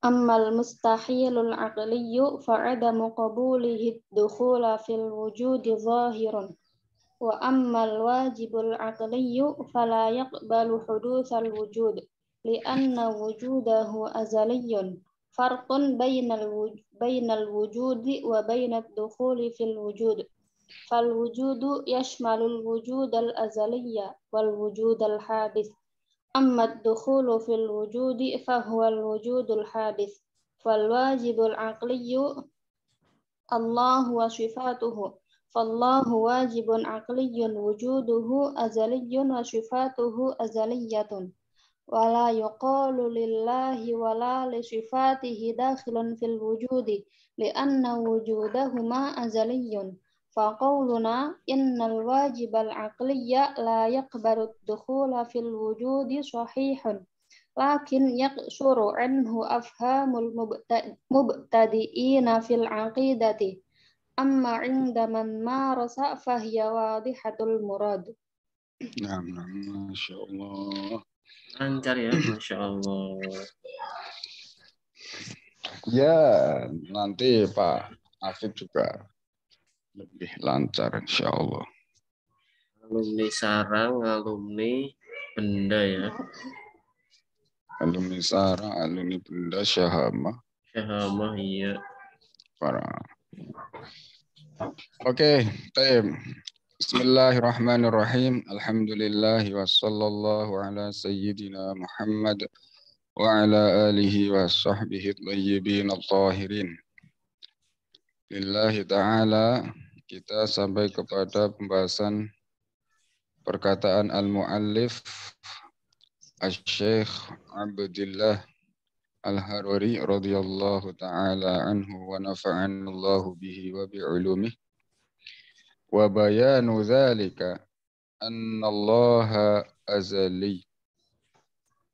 أما المستحيل العقلي فعدم قبوله الدخول في الوجود ظاهر، وأما الواجب العقلي فلا يقبل حدوث الوجود لأن وجوده أزلي. فرق بين الوجود وبين الدخول في الوجود، فالوجود يشمل الوجود الأزلي والوجود الحادث، أما الدخول في الوجود فهو الوجود الحادث. فالواجب العقلي الله وصفاته، فالله واجب عقلي وجوده أزلي وصفاته أزلية، ولا يقال لله ولا لصفاته داخل في الوجود لأن وجودهما أزلي. فقولنا إن الواجب العقلي لا يقبل الدخول في الوجود صحيح، لكن يقصر عنه أفهام المبتدئين في العقيدة، أما عند من مارس فهي واضحة المراد. Nah, Masya Allah. Lancar ya, Masya Allah. Ya, nanti Pak Afif juga lebih lancar insya Allah. Alumni sarang, alumni benda ya. Alumni sarang, alumni benda Syahama. Syahamah iya. Para. Oke, tim. Bismillahirrahmanirrahim. Alhamdulillah wa sallallahu ala sayyidina Muhammad wa ala alihi wa sahbihi thayyibin at-tahirin. Lillahi ta'ala, kita sampai kepada pembahasan perkataan al-muallif Asy-Syaikh Abdullah Al-Harwari radhiyallahu ta'ala anhu wa nafa'ana Allahu bihi wa bi'ulumihi. Wa bayanu dzalika anna Allah azali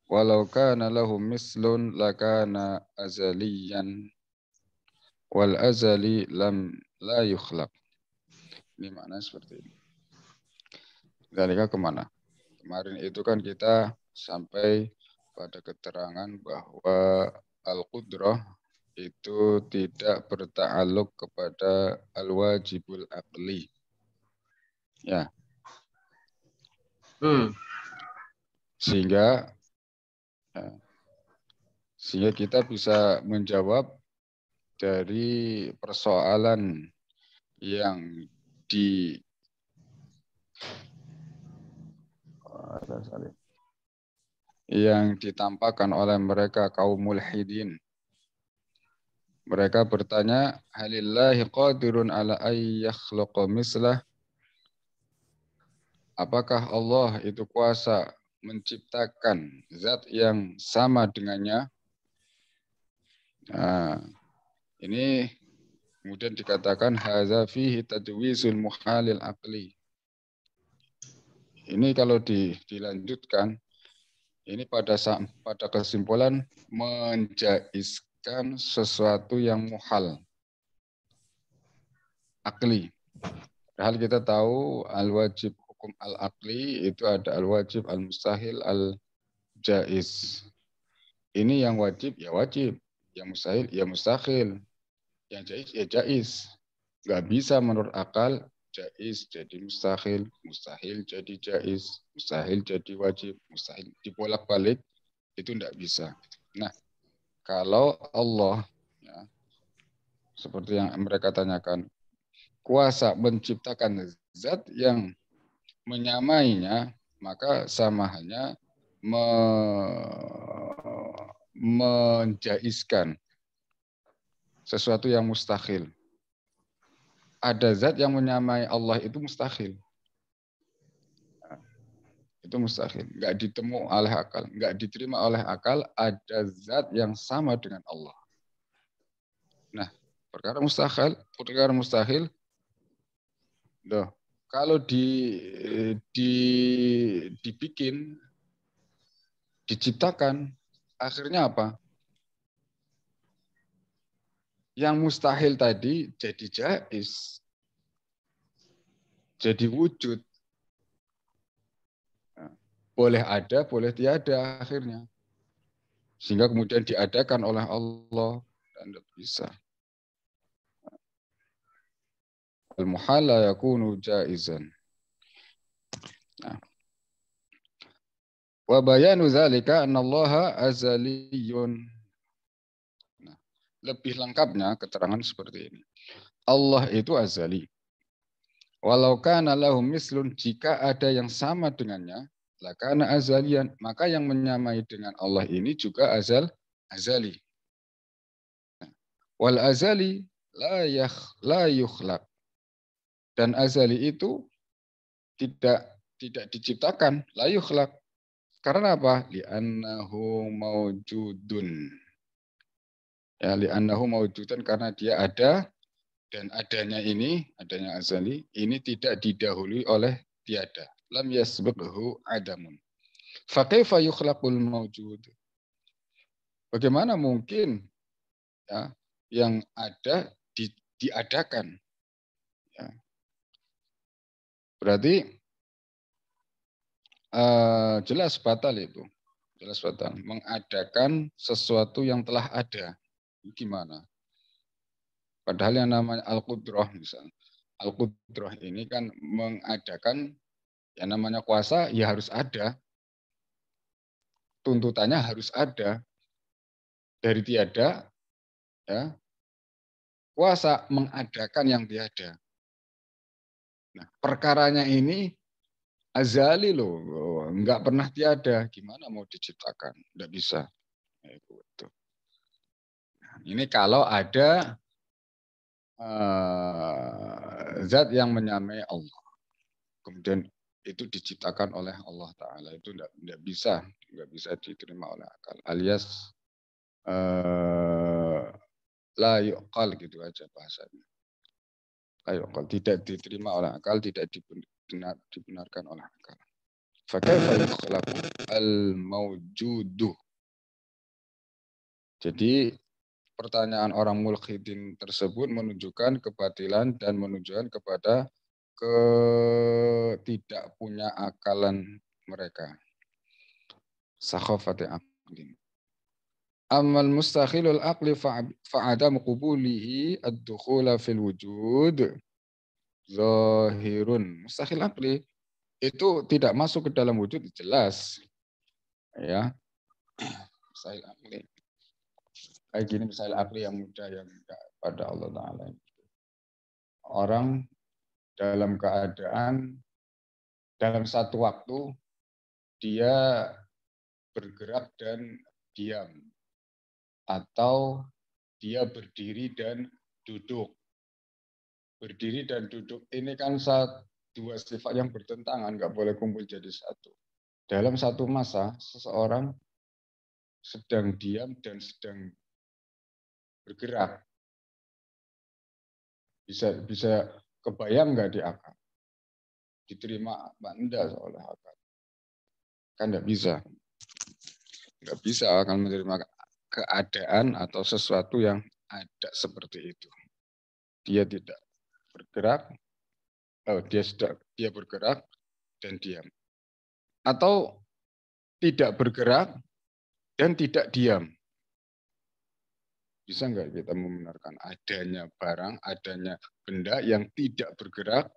walau kana lahu mislun lakana azaliyan wal azali la yukhlaq. Ini makna seperti ini. Dzalika kemana? Kemarin itu kan kita sampai pada keterangan bahwa al-qudrah itu tidak berta'alluq kepada al-wajibul aqli. Ya. Sehingga kita bisa menjawab dari persoalan yang ditampakkan oleh mereka kaum mulhidin. Mereka bertanya, halillahi qadirun ala ay yakhluqa mislah? Apakah Allah itu kuasa menciptakan zat yang sama dengannya? Nah, ini kemudian dikatakan hadza fihi tadwisul muhalil aqli. Ini kalau dilanjutkan, ini pada kesimpulan menjaizkan sesuatu yang muhal akli. Padahal kita tahu al-wajib hukum al-aqli itu ada al-wajib, al-mustahil, al-jaiz. Ini yang wajib ya wajib, yang mustahil ya mustahil, yang jaiz ya jaiz. Nggak bisa menurut akal jaiz jadi mustahil, mustahil jadi jaiz, mustahil jadi wajib, mustahil dibolak-balik itu enggak bisa. Nah, kalau Allah ya, seperti yang mereka tanyakan, kuasa menciptakan zat yang menyamainya, maka sama hanya menjaizkan sesuatu yang mustahil. Ada zat yang menyamai Allah itu mustahil. Itu mustahil. Nggak ditemu oleh akal. Nggak diterima oleh akal ada zat yang sama dengan Allah. Nah, perkara mustahil, kalau dibikin, diciptakan, akhirnya apa? Yang mustahil tadi jadi jaiz, jadi wujud. Boleh ada, boleh tiada akhirnya. sehingga kemudian diadakan oleh Allah, dan tidak bisa. Al-muhal la yakunu jaizan. Nah. Wa bayanu dzalika annallaha azaliyun. Nah, lebih lengkapnya keterangan seperti ini. Allah itu azali. Walau kana lahum mislun, jika ada yang sama dengannya, lakana azalian, maka yang menyamai dengan Allah ini juga azali. Wal azali la yukhlaq. Dan azali itu tidak diciptakan, la yukhlaq. Karena apa? Li'annahu mawjudun. Ya, li'annahu mawjudun, karena dia ada, dan adanya ini, adanya azali, ini tidak didahului oleh tiada. Lam yasbiqhu adamun. Fakaifa yukhlaqul mawjud? Bagaimana mungkin ya, yang ada diadakan? Ya. Berarti jelas batal itu. Jelas batal. Mengadakan sesuatu yang telah ada. Gimana? Padahal yang namanya Al-Qudrah misalnya. Al-Qudrah ini kan mengadakan yang namanya kuasa ya harus ada. Tuntutannya harus ada. Dari tiada, ya, kuasa mengadakan yang tiada. Nah, perkaranya ini azali loh, enggak pernah tiada. Gimana mau diciptakan? Enggak bisa. Nah, ini kalau ada zat yang menyamai Allah, kemudian itu diciptakan oleh Allah Ta'ala, itu enggak bisa diterima oleh akal, alias la yuqal, gitu aja bahasanya. La yuqal, tidak diterima oleh akal, tidak dibenarkan oleh akal. Fakaifa yukhlaqu al-mawjudu. Jadi pertanyaan orang mulhidin tersebut menunjukkan kebatilan dan menunjukkan kepada ketidak punya akalan mereka. Sakhafati aqlin. Amal mustakhilul aqli fa'adam qubulihi ad-dukhula fil wujud zahirun. Mustakhil aqli itu tidak masuk ke dalam wujud, jelas. Ya. Mustahil aqli. Kayak gini misalnya akli yang mudah yang tidak pada Allah Ta'ala. Orang dalam keadaan dalam satu waktu dia bergerak dan diam, atau dia berdiri dan duduk. Berdiri dan duduk ini kan dua sifat yang bertentangan, nggak boleh kumpul jadi satu. Dalam satu masa seseorang sedang diam dan sedang bergerak. Bisa kebayang nggak di akal? Diterima apa enggak oleh akal? Kan nggak bisa. Nggak bisa akan menerima keadaan atau sesuatu yang ada seperti itu. Dia tidak bergerak, dia bergerak dan diam. Atau tidak bergerak dan tidak diam. Bisa nggak kita membenarkan adanya barang, adanya benda yang tidak bergerak,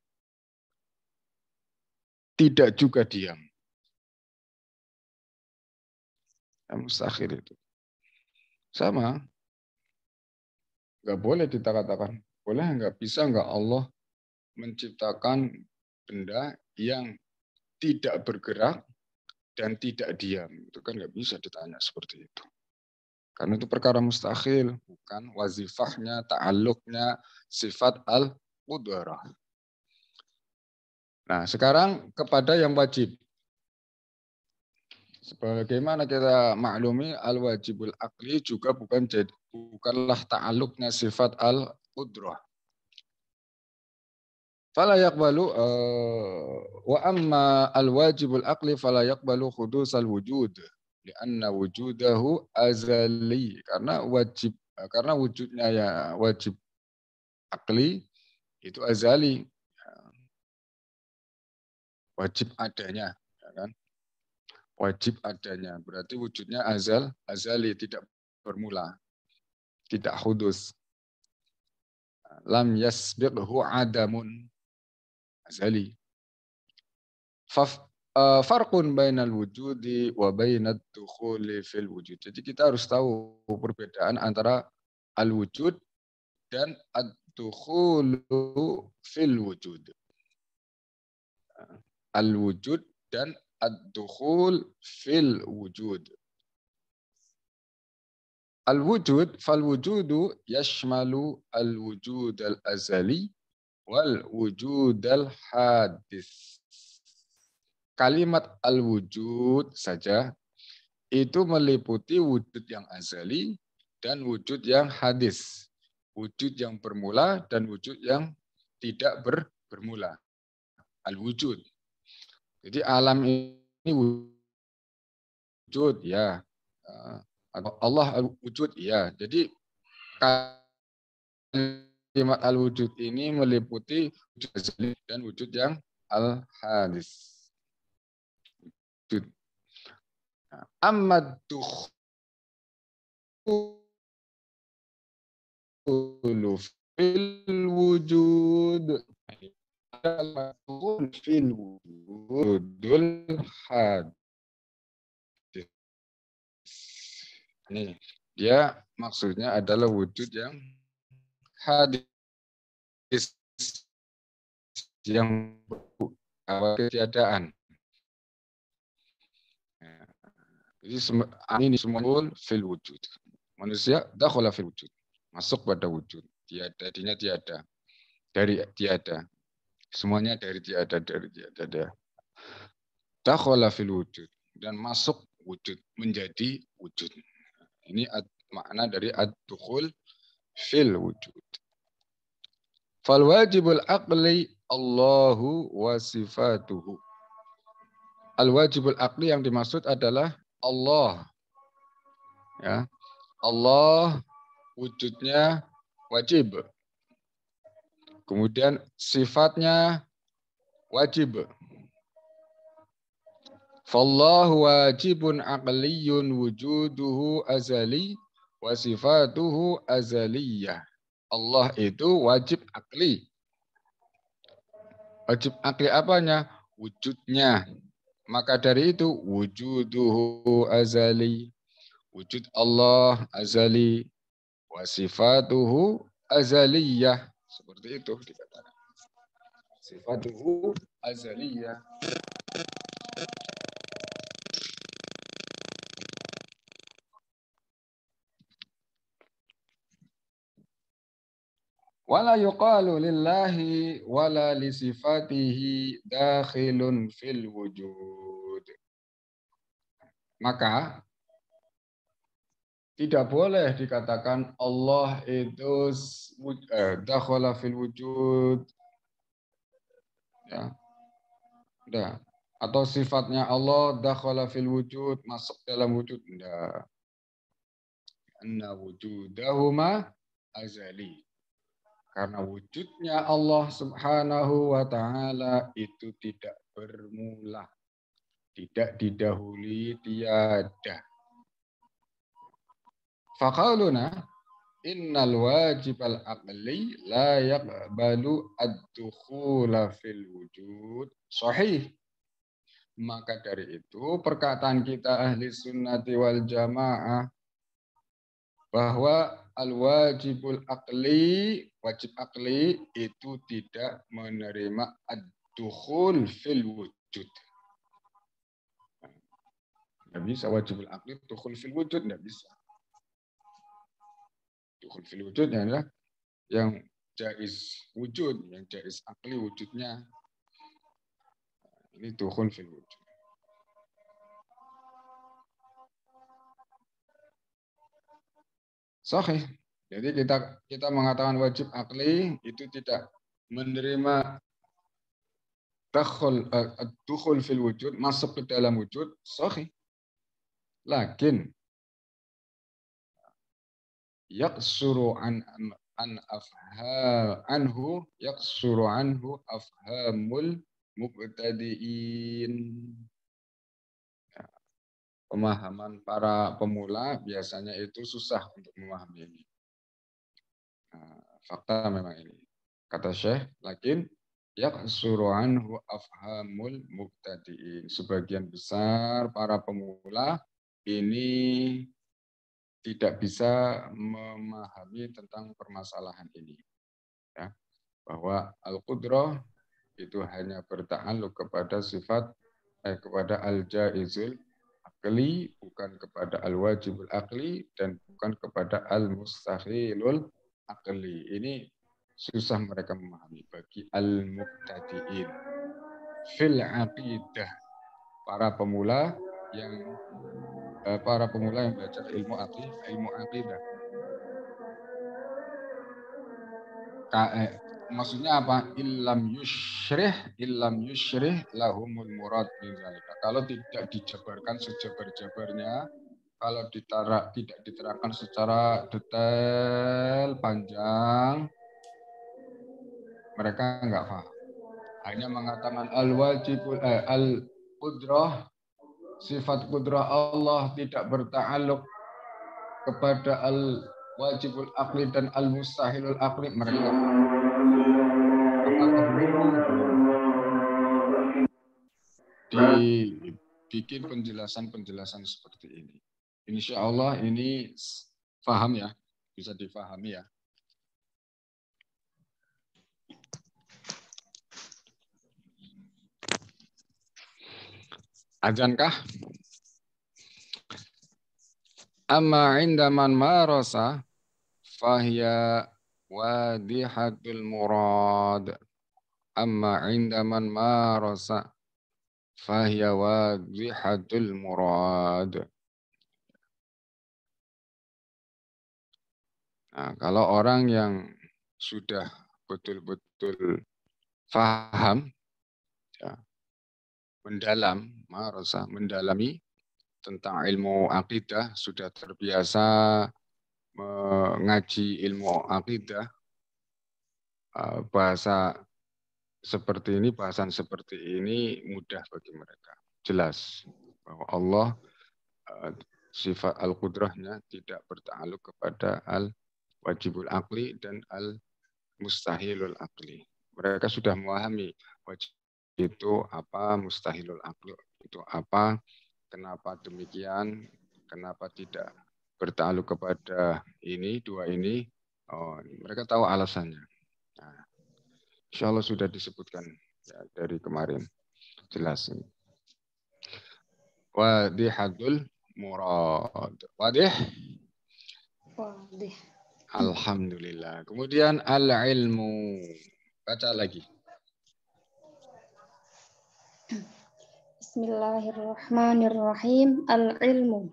tidak juga diam? Ya, mustahil itu. Sama, nggak boleh kita katakan, boleh nggak, bisa nggak Allah menciptakan benda yang tidak bergerak dan tidak diam? Itu kan nggak bisa ditanya seperti itu. Karena itu perkara mustahil, bukan wazifahnya, ta'alluqnya, sifat al-qudrah. Nah, sekarang kepada yang wajib. Sebagaimana kita maklumi, al-wajibul aqli juga bukanlah ta'alluqnya sifat al-qudrah. Fala yaqbalu wa amma al-wajibul aqli fala yaqbalu khudusal wujud. Lianna wujudahu azali, karena wujudnya ya wajib akli itu azali, wajib adanya, ya kan? wajib adanya. Berarti wujudnya azali, tidak bermula, tidak hudus. Lam yasbiqhu adamun, azali. Farqun bainal wujudi wa bainad dukhuli fil wujud. Jadi kita harus tahu perbedaan antara al-wujud dan ad-dukhulu fil wujud. Al-wujud dan ad-dukhul fil wujud. Al-wujud, fal-wujudu yashmalu al-wujud al-azali wal-wujud al-hadis. Kalimat al-wujud saja itu meliputi wujud yang azali dan wujud yang hadis. Wujud yang bermula dan wujud yang tidak bermula. Al-wujud. Jadi alam ini wujud, ya. Allah al-wujud, ya. Jadi kalimat al-wujud ini meliputi wujud azali dan wujud yang al-hadis. Amma dukhulu fil wujud, al-madkhul fil wujudul hadis. Ini dia maksudnya adalah wujud yang hadis, yang awal ketiadaan. Jadi ini semua fil wujud. Manusia dakhala fil wujud, masuk pada wujud. Tiada, artinya tiada. Dari tiada. Semuanya dari tiada, dari tiada. Dakhala fil wujud, dan masuk wujud, menjadi wujud. Ini makna dari ad-dukhul fil wujud. Fal wajibul aqli Allahu wa sifatuhu. Al wajibul aqli yang dimaksud adalah Allah. Ya. Allah wujudnya wajib. Kemudian sifatnya wajib. Fallahu wajibun aqliyun wujuduhu azali wa sifatuhu azaliyah. Allah itu wajib akli. Wajib akli apanya? Wujudnya. Maka dari itu wujuduhu azali. Wujud Allah azali. Wa sifatuhu azaliyah. Seperti itu dikatakan. Sifatuhu azaliyah. Wala yuqalu lillahi wala li sifatihi dakhilun fil wujud. Maka tidak boleh dikatakan Allah itu dakhala fil wujud. Ya. Enggak. Atau sifatnya Allah dakhala fil wujud, masuk dalam wujud. Enggak. Anna wujudahuma azali. Karena wujudnya Allah Subhanahu wa ta'ala itu tidak bermula. Tidak didahului, tiada. Faqauluna innal wajibal aqli la yaqbalu ad-dukhula fil wujud. Sahih. Maka dari itu perkataan kita ahli sunnati wal jamaah bahwa al-wajibul aqli, wajib aqli itu tidak menerima ad-dukhul fil wujud. Tidak bisa wajibul aqli dukhul fil wujud, tidak bisa. Dukhul fil wujud adalah yang jaiz wujud, yang jaiz aqli wujudnya. Ini dukhul fil wujud. Sahih. Jadi kita mengatakan wajib akli itu tidak menerima dukhul fil wujud, masuk ke dalam wujud, sahih. Lakin yaqsuru anhu afhamul muqtadiin. pemahaman para pemula biasanya itu susah untuk memahami ini. Nah, fakta memang ini. Kata Syekh, lakin yaqsuru anhu afhamul mubtadi'in. Sebagian besar para pemula ini tidak bisa memahami tentang permasalahan ini. Ya, bahwa al-qudrah itu hanya berta'alluq kepada sifat kepada al-jaizul akli, bukan kepada al-wajibul akli, dan bukan kepada al-mustahilul akli. Ini susah mereka memahami bagi al-mubtadi'in. Fil aqidah, para pemula yang belajar ilmu aqidah. Maksudnya apa? Illam yushrih lahumul murad min zalika. Kalau tidak dijabarkan sejabar-jabarnya, kalau tidak diterangkan secara detail panjang, mereka enggak paham. Hanya mengatakan al-wajibul al-qudrah, sifat qudrah Allah tidak berta'alluq kepada al-wajibul akli dan al-mustahilul akli, mereka dibikin penjelasan-penjelasan seperti ini. Insya Allah ini paham ya, bisa difahami ya. Ajankah? Amma indaman marasa fahiya wadihatul murad. Amma indaman marasa fahiya wadihatul murad. Nah, kalau orang yang sudah betul-betul faham, ya, mendalami tentang ilmu akidah, sudah terbiasa mengaji ilmu akidah, bahasan seperti ini mudah bagi mereka. Jelas bahwa Allah sifat al-qudrahnya tidak berta'alluq kepada al-wajibul akli dan al-mustahilul akli. Mereka sudah memahami wajib itu apa, mustahilul akli itu apa, kenapa demikian, kenapa tidak berta'alluq kepada ini, dua ini. Oh, mereka tahu alasannya. Nah, insya Allah sudah disebutkan ya, dari kemarin. Jelas ini. Wadihadul murad. Wadih? Wadih. Alhamdulillah. Kemudian al-ilmu. Baca lagi. Bismillahirrahmanirrahim. Al-ilmu.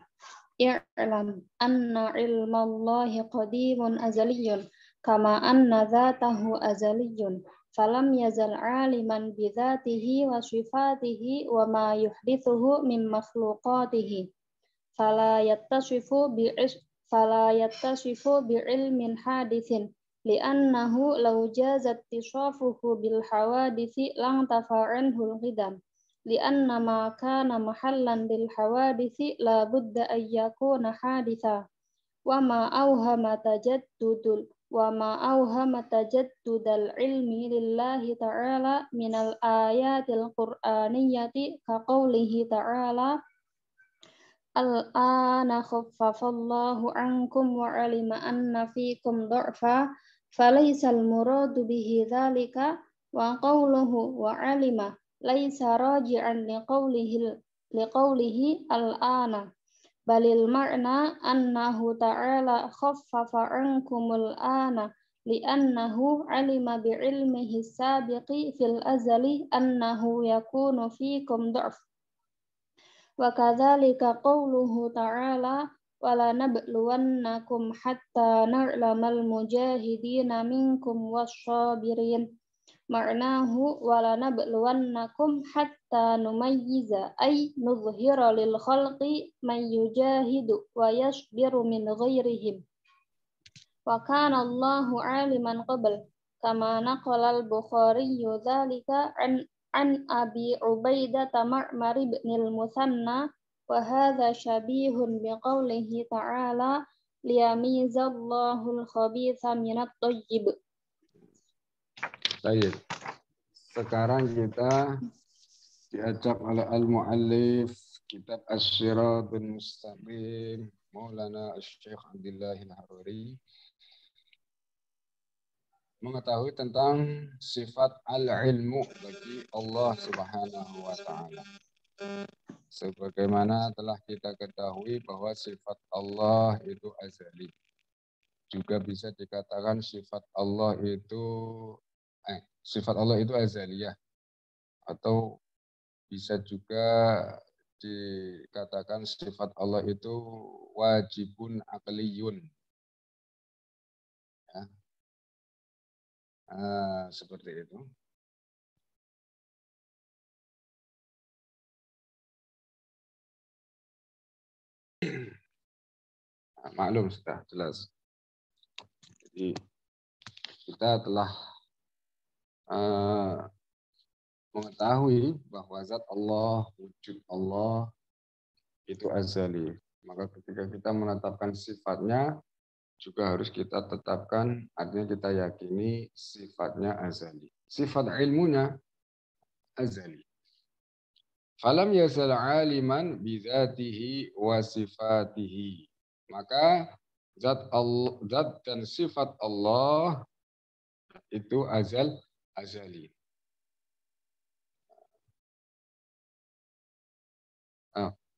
I'lam anna ilmallahi qadimun azaliyun kama anna dhatahu azaliyun falam yazal aliman bidhatihi wa sifatihi wa ma yuhdithuhu min makhluqatihi fala yattasifu bi'ilmin hadithin li'annahu law jazat tisafuhu bil hawadithi lang tafa'anhul qidam li'anna ma kana mahallan lil hawadithi la budda an yakuna haditha wa ma awhama tajaddudal ilmi lillahi ta'ala minal ayatil qur'aniyyati ka qawlihi ta'ala al-ana khaffafallahu ankum wa alima anna fikum du'fa falaysal muradu bihi dhalika wa qawluhu wa alima laisa raji'an liqawlihi al-ana balil ma'na annahu ta'ala khaffafa ankumul ana li'annahu alima bi'ilmihi sabiqi fil azali annahu yakunu fikum du'f wa kadzalika qawluhu ta'ala wala nabluwannakum hatta na'lamal mujahidina minkum wassabirin ma'nahu wala nabluwannakum hatta numayyiza ay nuzhira lil khalqi man yujahidu wa yasbiru min ghairihim wa kana Allahu aliman qabl kama naqala al-Bukhari dzalika an Abi Ubaidah Ma'mar ibn al-Musanna وهذا شبيه بقوله تعالى ليميز الله الخبيث من الطيب. Baik. Sekarang kita diajak oleh al-muallif kitab Asy-Syiratul Mustaqim Maulana Syekh Abdullah Al-Haruri mengetahui tentang sifat al-ilmu bagi Allah Subhanahu wa taala. Sebagaimana telah kita ketahui bahwa sifat Allah itu azali. Juga bisa dikatakan sifat Allah itu azaliyah, atau bisa juga dikatakan sifat Allah itu wajibun aqliyun. Ya. Seperti itu. Maklum sudah jelas. Jadi kita telah mengetahui bahwa zat Allah, wujud Allah itu azali. Maka ketika kita menetapkan sifatnya, juga harus kita tetapkan, artinya kita yakini sifatnya azali. Sifat ilmunya azali. Falam yazal aliman bidzatihi wa sifatihi. Maka zat dan sifat Allah itu azali.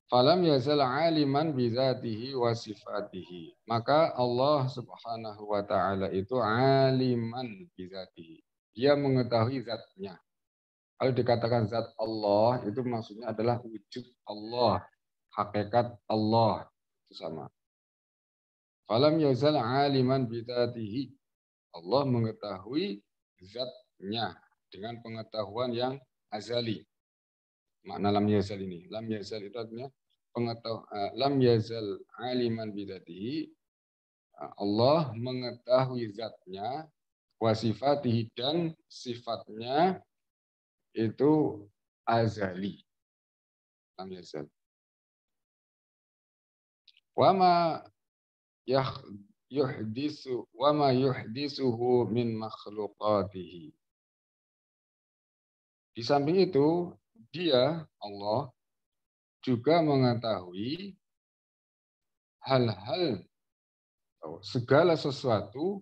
Falam yazal aliman bidzatihi wa sifatihi. Maka Allah Subhanahu wa taala itu aliman bidzatihi. Dia mengetahui zatnya. Kalau dikatakan zat Allah itu maksudnya adalah wujud Allah, hakikat Allah, itu sama. Falam yazal aliman bidzatihi. Allah mengetahui zatnya dengan pengetahuan yang azali. Makna lam yazal ini. Lam yazal itu artinya lam yazal aliman bidzatihi. Allah mengetahui zatnya, wasifatihi dan sifatnya itu azali. Lam yazal. Wama yuhdisuhu min makhluqatihi. Di samping itu, dia, Allah, juga mengetahui hal-hal atau segala sesuatu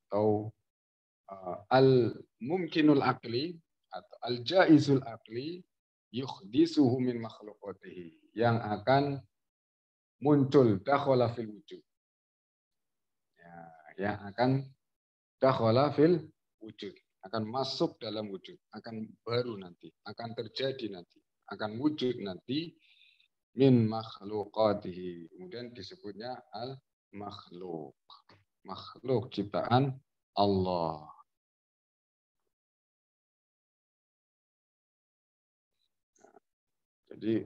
atau al-mumkinul aqli atau al-jaizul aqli yuhdisuhu min makhluqatihi, yang akan muncul dakhala fil wujud. Ya, yang akan dakhala fil wujud, akan masuk dalam wujud, akan baru nanti, akan terjadi nanti, akan wujud nanti min makhluqatihi. Kemudian disebutnya al-makhluk. Makhluk ciptaan Allah. Jadi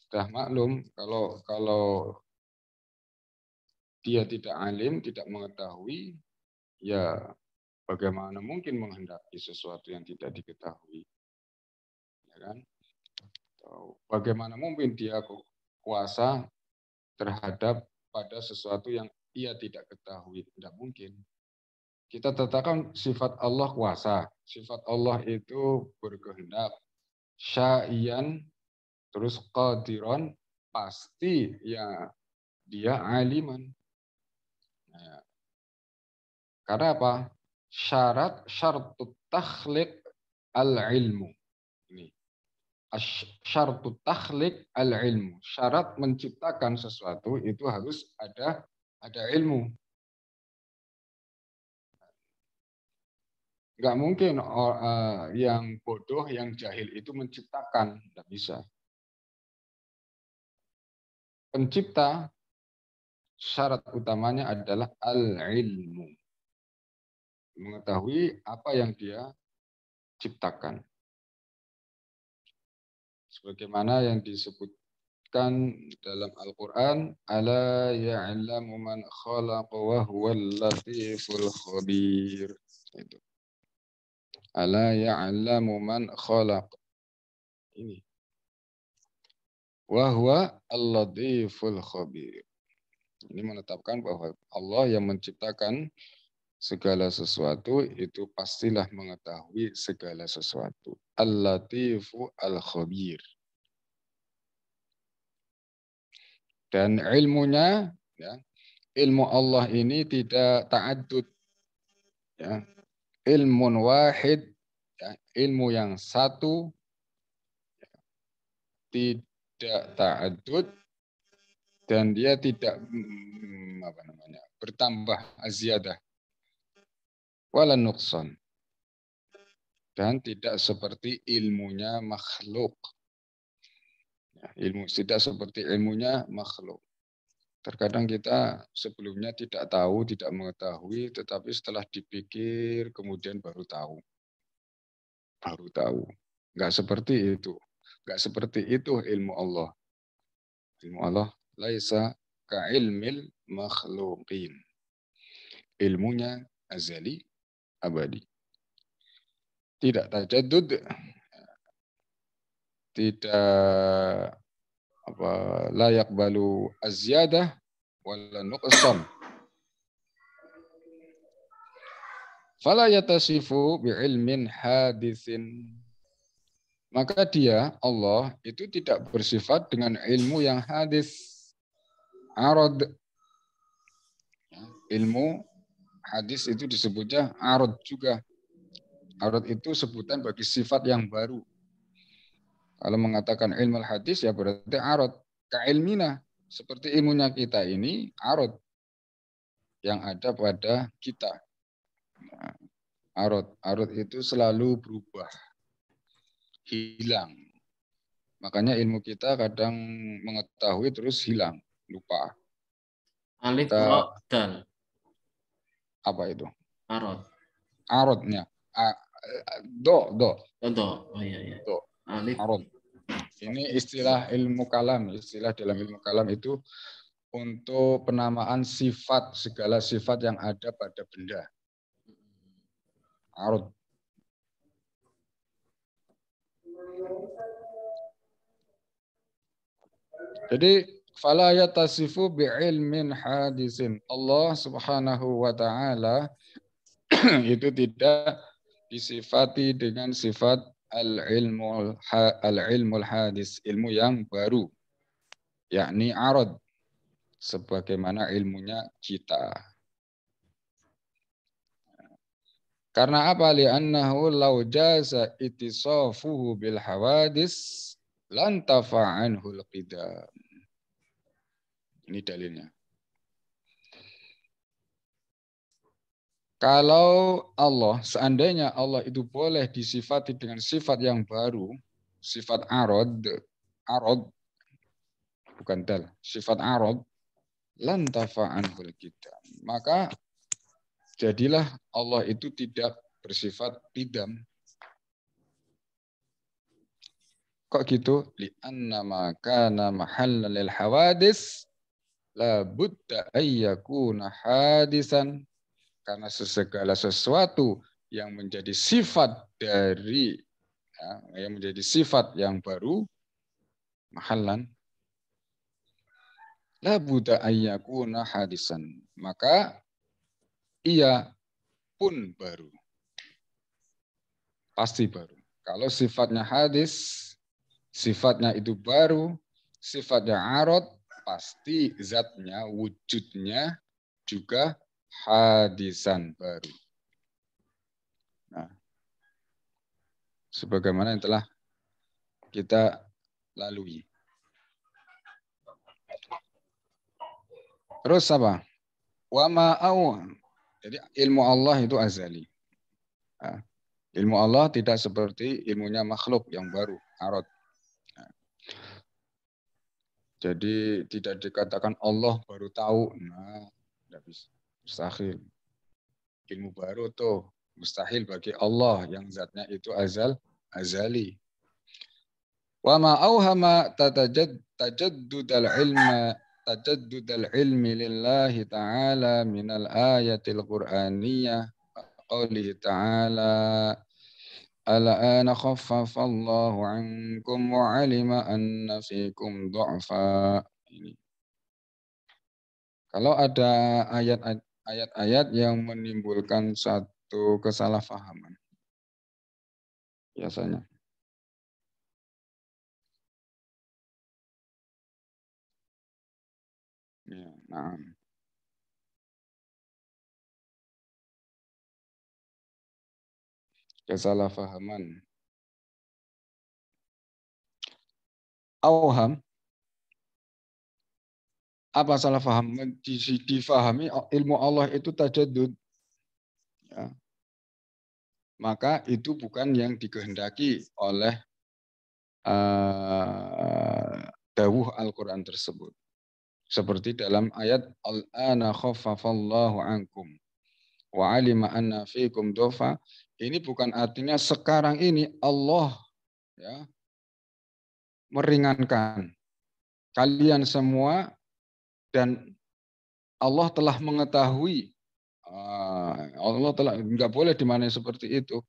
sudah maklum kalau dia tidak alim, tidak mengetahui, ya bagaimana mungkin menghendaki sesuatu yang tidak diketahui. Ya kan? Bagaimana mungkin dia kuasa terhadap pada sesuatu yang ia tidak ketahui? Tidak mungkin. Kita tetapkan sifat Allah kuasa. Sifat Allah itu berkehendak. Syai'an, terus qadiran, pasti ya dia aliman. Nah, karena apa? Syartut takhliq al-ilmu. Ini. Syartut takhliq al-ilmu. Syarat menciptakan sesuatu itu harus ada ilmu. Enggak mungkin yang bodoh, yang jahil itu menciptakan. Tidak bisa. Pencipta, syarat utamanya adalah al-ilmu. Mengetahui apa yang dia ciptakan. Sebagaimana yang disebutkan dalam Al-Quran, ala ya'lamu man khalaqa wa huwal latiful khabir. Itu. Ala ya'lamu man khalaq. Ini. Wa huwa al-latiful khabir. Ini menetapkan bahwa Allah yang menciptakan segala sesuatu itu pastilah mengetahui segala sesuatu. Al-latifu al-khabir. Dan ilmunya, ya, ilmu Allah ini tidak ta'addud. Ya. Ilmun wahid, ya, ilmu yang satu, tidak ta'addud, dan dia tidak bertambah aziyadah wala nuqsan, dan tidak seperti ilmunya makhluk. Ya, tidak seperti ilmunya makhluk. Terkadang kita sebelumnya tidak tahu, tidak mengetahui, tetapi setelah dipikir kemudian baru tahu. Baru tahu. Enggak seperti itu. Enggak seperti itu ilmu Allah. Ilmu Allah laisa ka'ilmil makhluqin. Ilmunya azali, abadi. Tidak tajaddud, tidak la yaqbalu az-ziyadah wala nuqsan. Fala yatasifu bi'ilmin hadithin. Maka dia, Allah, itu tidak bersifat dengan ilmu yang hadis. Arad. Ilmu hadis itu disebutnya arad juga. Arad itu sebutan bagi sifat yang baru. Kalau mengatakan ilmu hadis ya berarti arad. Ka'ilmina, seperti ilmunya kita ini arad yang ada pada kita. Nah, arad itu selalu berubah, hilang. Makanya ilmu kita kadang mengetahui terus hilang, lupa. Alif ro dal. Apa itu? Arad. Aradnya. Do. Oh iya. Do. Alif. Arad. Ini istilah ilmu kalam. Istilah dalam ilmu kalam itu untuk penamaan sifat, segala sifat yang ada pada benda. Arad. Jadi fala yatasifu bi'ilmin hadisin. Allah Subhanahu wa taala itu tidak disifati dengan sifat al-ilmul hadis, ilmu yang baru, yakni arad, sebagaimana ilmunya kita. Karena apa? Li'annahu law jaza itisafuhu bil hawadis lan tafa'anhu al-qidam. Ini dalilnya. Kalau Allah, seandainya Allah itu boleh disifati dengan sifat yang baru, sifat arad, bukan dal, sifat arad, lan tafa'anhul qidam. Maka jadilah Allah itu tidak bersifat qidam. Kok gitu? Li'anna ma kana mahallan lil hawadis la budda ayyakuna hadisan. Karena segala sesuatu yang menjadi sifat dari yang menjadi sifat yang baru, mahallan, la budda ayyakuna hadisan. Maka ia pun baru. Pasti baru. Kalau sifatnya hadis, sifatnya itu baru, sifatnya arad, pasti zatnya, wujudnya juga hadisan baru. Nah, sebagaimana yang telah kita lalui. Terus apa? Wa ma'au. Jadi ilmu Allah itu azali. Nah, ilmu Allah tidak seperti ilmunya makhluk yang baru, arad. Nah, jadi tidak dikatakan Allah baru tahu. Nah, tidak bisa. Mustahil. Ilmu baru tuh mustahil bagi Allah yang zatnya itu azali. Wa ma auhama tajaddud al-ilmi lillahi ta'ala minal ayatil qur'aniyah qawlihi ta'ala Al-ana khaffafallahu ankum wa 'alima anna fikum du'fa. Ini. Kalau ada ayat-ayat yang menimbulkan satu kesalahpahaman, biasanya. Ya, nah. Kesalahpahaman. Auham. Apa salah paham? Difahami ilmu Allah itu tajaddud. Ya. Maka itu bukan yang dikehendaki oleh dawuh Al-Quran tersebut. Seperti dalam ayat Al-ana khaffafallahu ankum wa alima anna fikum dofa. Ini bukan artinya sekarang ini Allah ya meringankan kalian semua dan Allah telah mengetahui. Allah telah nggak boleh dimana seperti itu.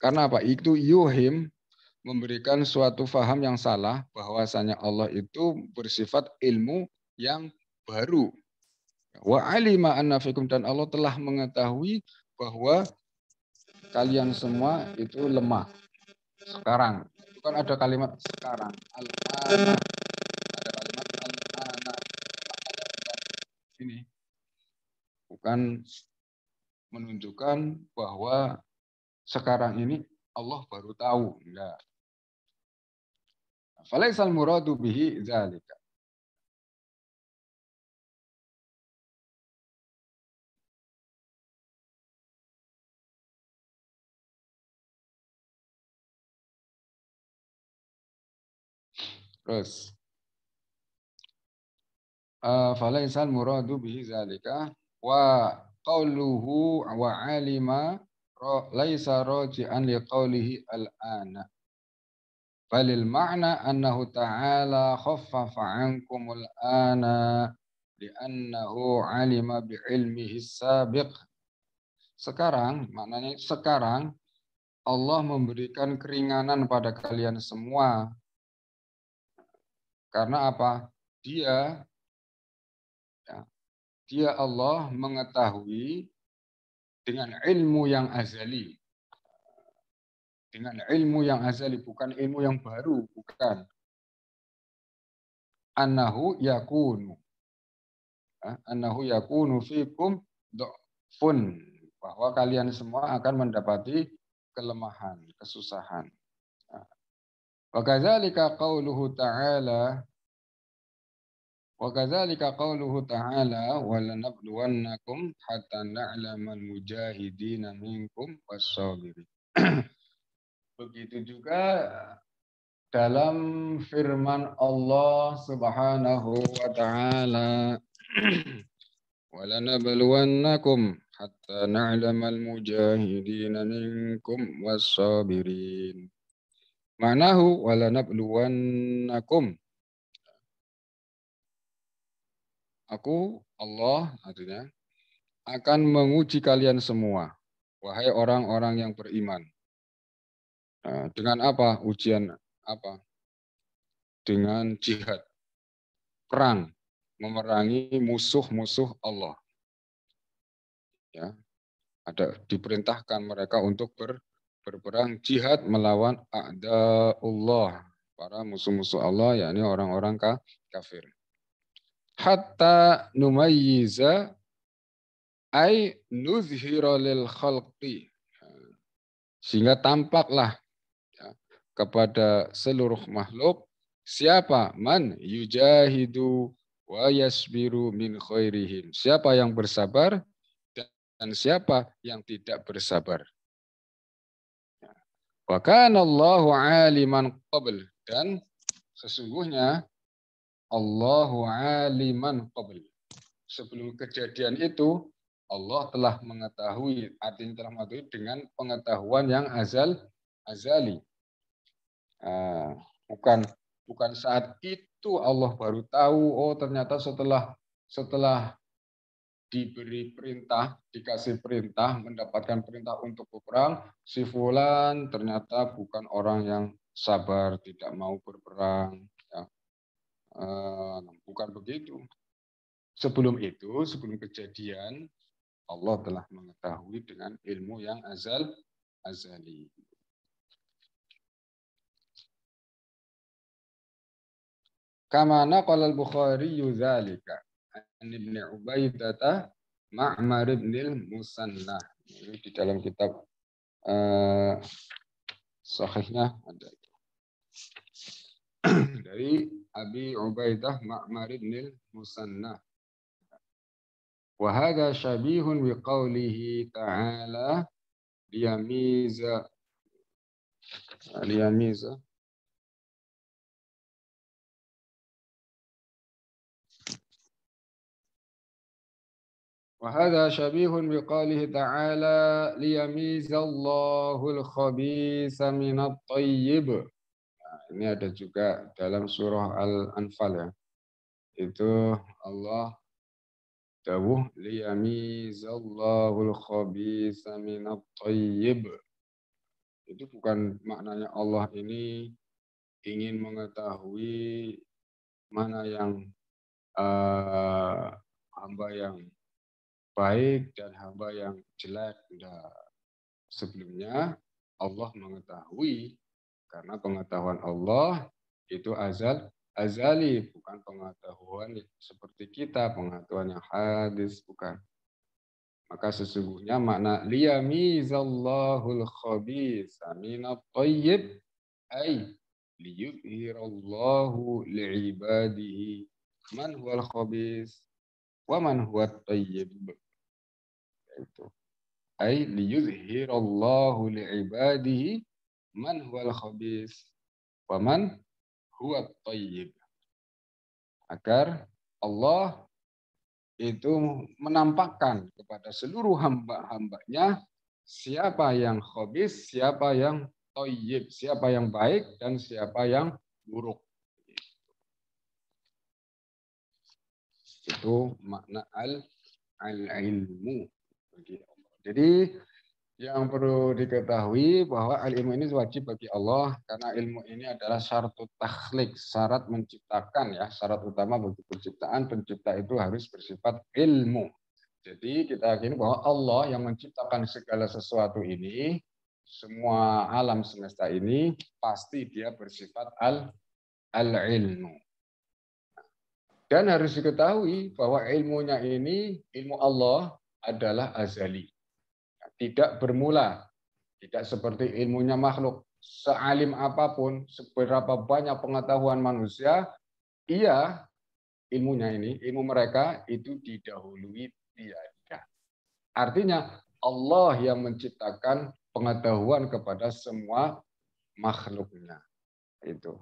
Karena apa? Itu yuhim memberikan suatu faham yang salah bahwasanya Allah itu bersifat ilmu yang baru. Wa alima anna fikum, dan Allah telah mengetahui bahwa kalian semua itu lemah. Sekarang. Bukan ada kalimat sekarang. Al-ana. Ada kalimat al-ana. Ini. Bukan menunjukkan bahwa sekarang ini Allah baru tahu. Enggak. Falaisal muradu bihi zalika. Terus falaisal muradu bihi zalika wa qauluhu wa alima laisa raji'an liqaulihi al-ana. Balil ma'na annahu ta'ala khaffafa 'ankumul ana li'annahu 'alima bi'ilmihi sabiq. Sekarang, maknanya sekarang Allah memberikan keringanan pada kalian semua. Karena apa? Dia Allah mengetahui dengan ilmu yang azali. Dengan ilmu yang azali, bukan ilmu yang baru, bukan. Annahu yakunu. Annahu yakunu fikum du'fun. Bahwa kalian semua akan mendapati kelemahan, kesusahan. Wa kadzalika qauluhu ta'ala wa lanabluwannakum hatta na'lamal mujahidina minkum was-sabirin. Begitu juga dalam firman Allah Subhanahu wa taala, wa lanabluwannakum hatta na'lamal mujahidina minkum was-sabirin. Ma'nahu wa lanabluwannakum. Aku, Allah, artinya, akan menguji kalian semua, wahai orang-orang yang beriman. Nah, dengan apa ujian apa? Dengan jihad, perang, memerangi musuh-musuh Allah. Ya, ada diperintahkan mereka untuk berperang jihad melawan a'da'ullah, para musuh-musuh Allah, yakni orang-orang kafir. Hatta numayyiza ay nuzhira lil khalqi, sehingga tampaklah ya, kepada seluruh makhluk siapa man yujahidu wa yasbiru min khairihim, siapa yang bersabar dan siapa yang tidak bersabar. Wa kana Allahu aliman qabl, dan sesungguhnya Allahu aliman qabl, sebelum kejadian itu Allah telah mengetahui, artinya telah mengetahui dengan pengetahuan yang azali. Bukan saat itu Allah baru tahu, oh ternyata setelah diberi perintah, dikasih perintah, mendapatkan perintah untuk berperang, si fulan ternyata bukan orang yang sabar, tidak mau berperang. Ya. Bukan begitu. Sebelum itu, sebelum kejadian, Allah telah mengetahui dengan ilmu yang azali. Kama naqala al-Bukhari dzalika an Ibnu Ubaidah Ma'mar ibn al-Musannah. Ini di dalam kitab sahihnya ada dari Abi Ubaidah Ma'mar ibn al-Musannah. Wa hadha syabihun bi qawlihi ta'ala liyamiza وهذا شبيه بقوله تعالى ليميز الله الخبيث من الطيب. Nah, ini ada juga dalam surah Al-Anfal ya. Itu Allah dawuh liyamizallahu al-khabitha min at-tayyib. Itu bukan maknanya Allah ini ingin mengetahui mana yang hamba yang baik dan hamba yang jelek. Nah, sebelumnya Allah mengetahui, karena pengetahuan Allah itu azali, bukan pengetahuan seperti kita, pengetahuan yang hadis, bukan. Maka sesungguhnya makna liyamizallahul khabitha minat thayyib ay liyudhirallahu li'ibadihi man huwal khabith wa man huwat thayyib. Itu ay liyuzhirallahu li'ibadihi man huwal khabith wa man huwa thayyib, agar Allah itu menampakkan kepada seluruh hamba-hambanya siapa yang khabith, siapa yang thayyib, siapa yang baik dan siapa yang buruk. Itu makna al-ilmu. Jadi yang perlu diketahui bahwa ilmu ini wajib bagi Allah karena ilmu ini adalah syarat takhlik, syarat menciptakan ya, syarat utama bagi penciptaan. Pencipta itu harus bersifat ilmu. Jadi kita yakini bahwa Allah yang menciptakan segala sesuatu ini, semua alam semesta ini pasti dia bersifat al-ilmu. Dan harus diketahui bahwa ilmunya ini, ilmu Allah adalah azali. Tidak bermula, tidak seperti ilmunya makhluk. Sealim apapun, seberapa banyak pengetahuan manusia, iya ilmunya ini, ilmu mereka itu didahului tiada. Artinya Allah yang menciptakan pengetahuan kepada semua makhluknya. Itu.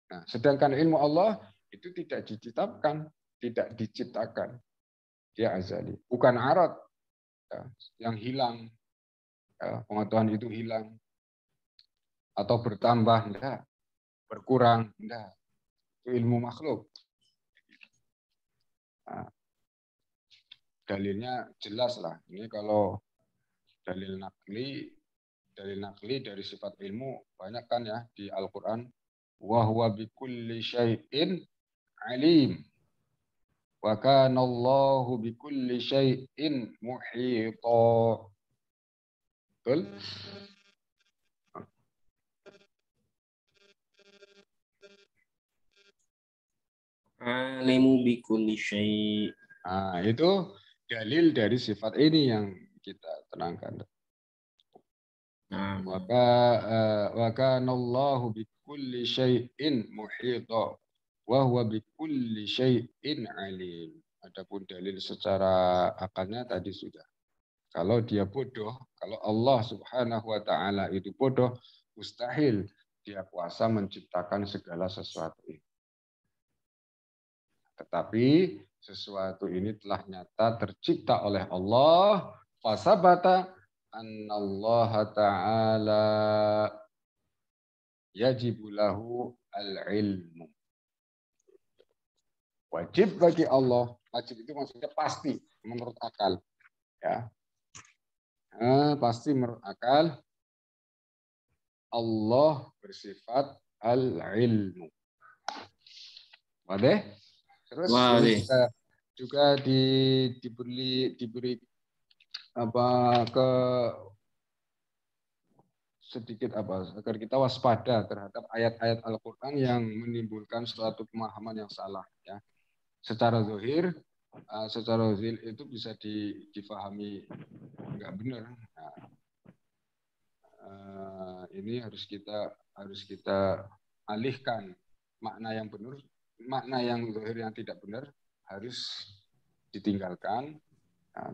Nah, sedangkan ilmu Allah itu tidak diciptakan, tidak diciptakan. Dia azali, bukan arad yang hilang, pengetahuan itu hilang atau bertambah, enggak, berkurang, enggak. Itu ilmu makhluk. Nah, dalilnya jelas lah. Ini kalau dalil nakli dari sifat ilmu banyak kan ya di Al-Quran. Wa huwa bikulli syai'in alim. Wa kana Allahu bikulli syai'in muhita. Betul? Alimu bikulli syai'. Nah, itu dalil dari sifat ini yang kita terangkan. Maka wa kana Allahu bikulli syai'in muhita wa huwa bikulli syai'in alim. Adapun dalil secara akalnya tadi sudah. Kalau dia bodoh, kalau Allah Subhanahu wa taala itu bodoh, mustahil dia kuasa menciptakan segala sesuatu ini. Tetapi sesuatu ini telah nyata tercipta oleh Allah, fasabata annallaha ta'ala yajibu lahu al-ilmu. Wajib bagi Allah Wajib itu maksudnya pasti menurut akal. Ya. Pasti menurut akal Allah bersifat al-ilmu. Wadah? Terus ini juga diberi sedikit agar kita waspada terhadap ayat-ayat Al-Qur'an yang menimbulkan suatu pemahaman yang salah, ya. Secara zahir itu bisa difahami nggak benar. Ini harus kita alihkan makna yang benar, makna yang zahir yang tidak benar harus ditinggalkan.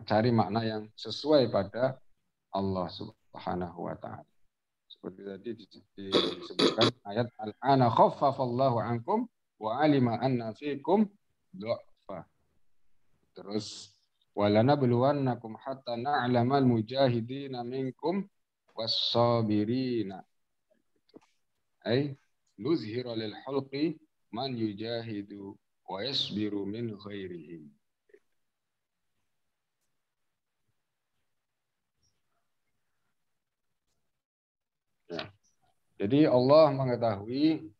Cari makna yang sesuai pada Allah Subhanahu wa taala. Seperti tadi disebutkan ayat al-ana khaffafallahu ankum wa alima anna fikum dha'fa. Terus walanabluwannakum hatta na'lamal mujahidina minkum was-sabirina. Ai nuzhira lil hulqi man yujahidu wa yasbiru min ghairihim. Ya. Jadi Allah mengetahui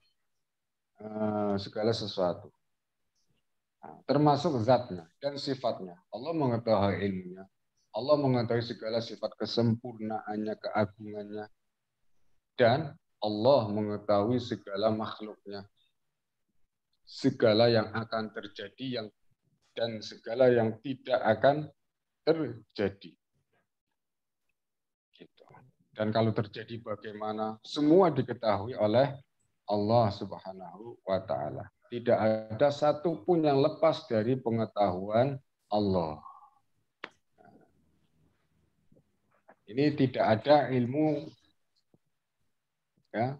segala sesuatu, termasuk zatnya dan sifatnya. Allah mengetahui ilmunya. Allah mengetahui segala sifat kesempurnaannya, keagungannya. Dan Allah mengetahui segala makhluknya. Segala yang akan terjadi dan segala yang tidak akan terjadi. Gitu. Dan kalau terjadi bagaimana, semua diketahui oleh Allah Subhanahu wa taala. Tidak ada satupun yang lepas dari pengetahuan Allah. Ini tidak ada ilmu ya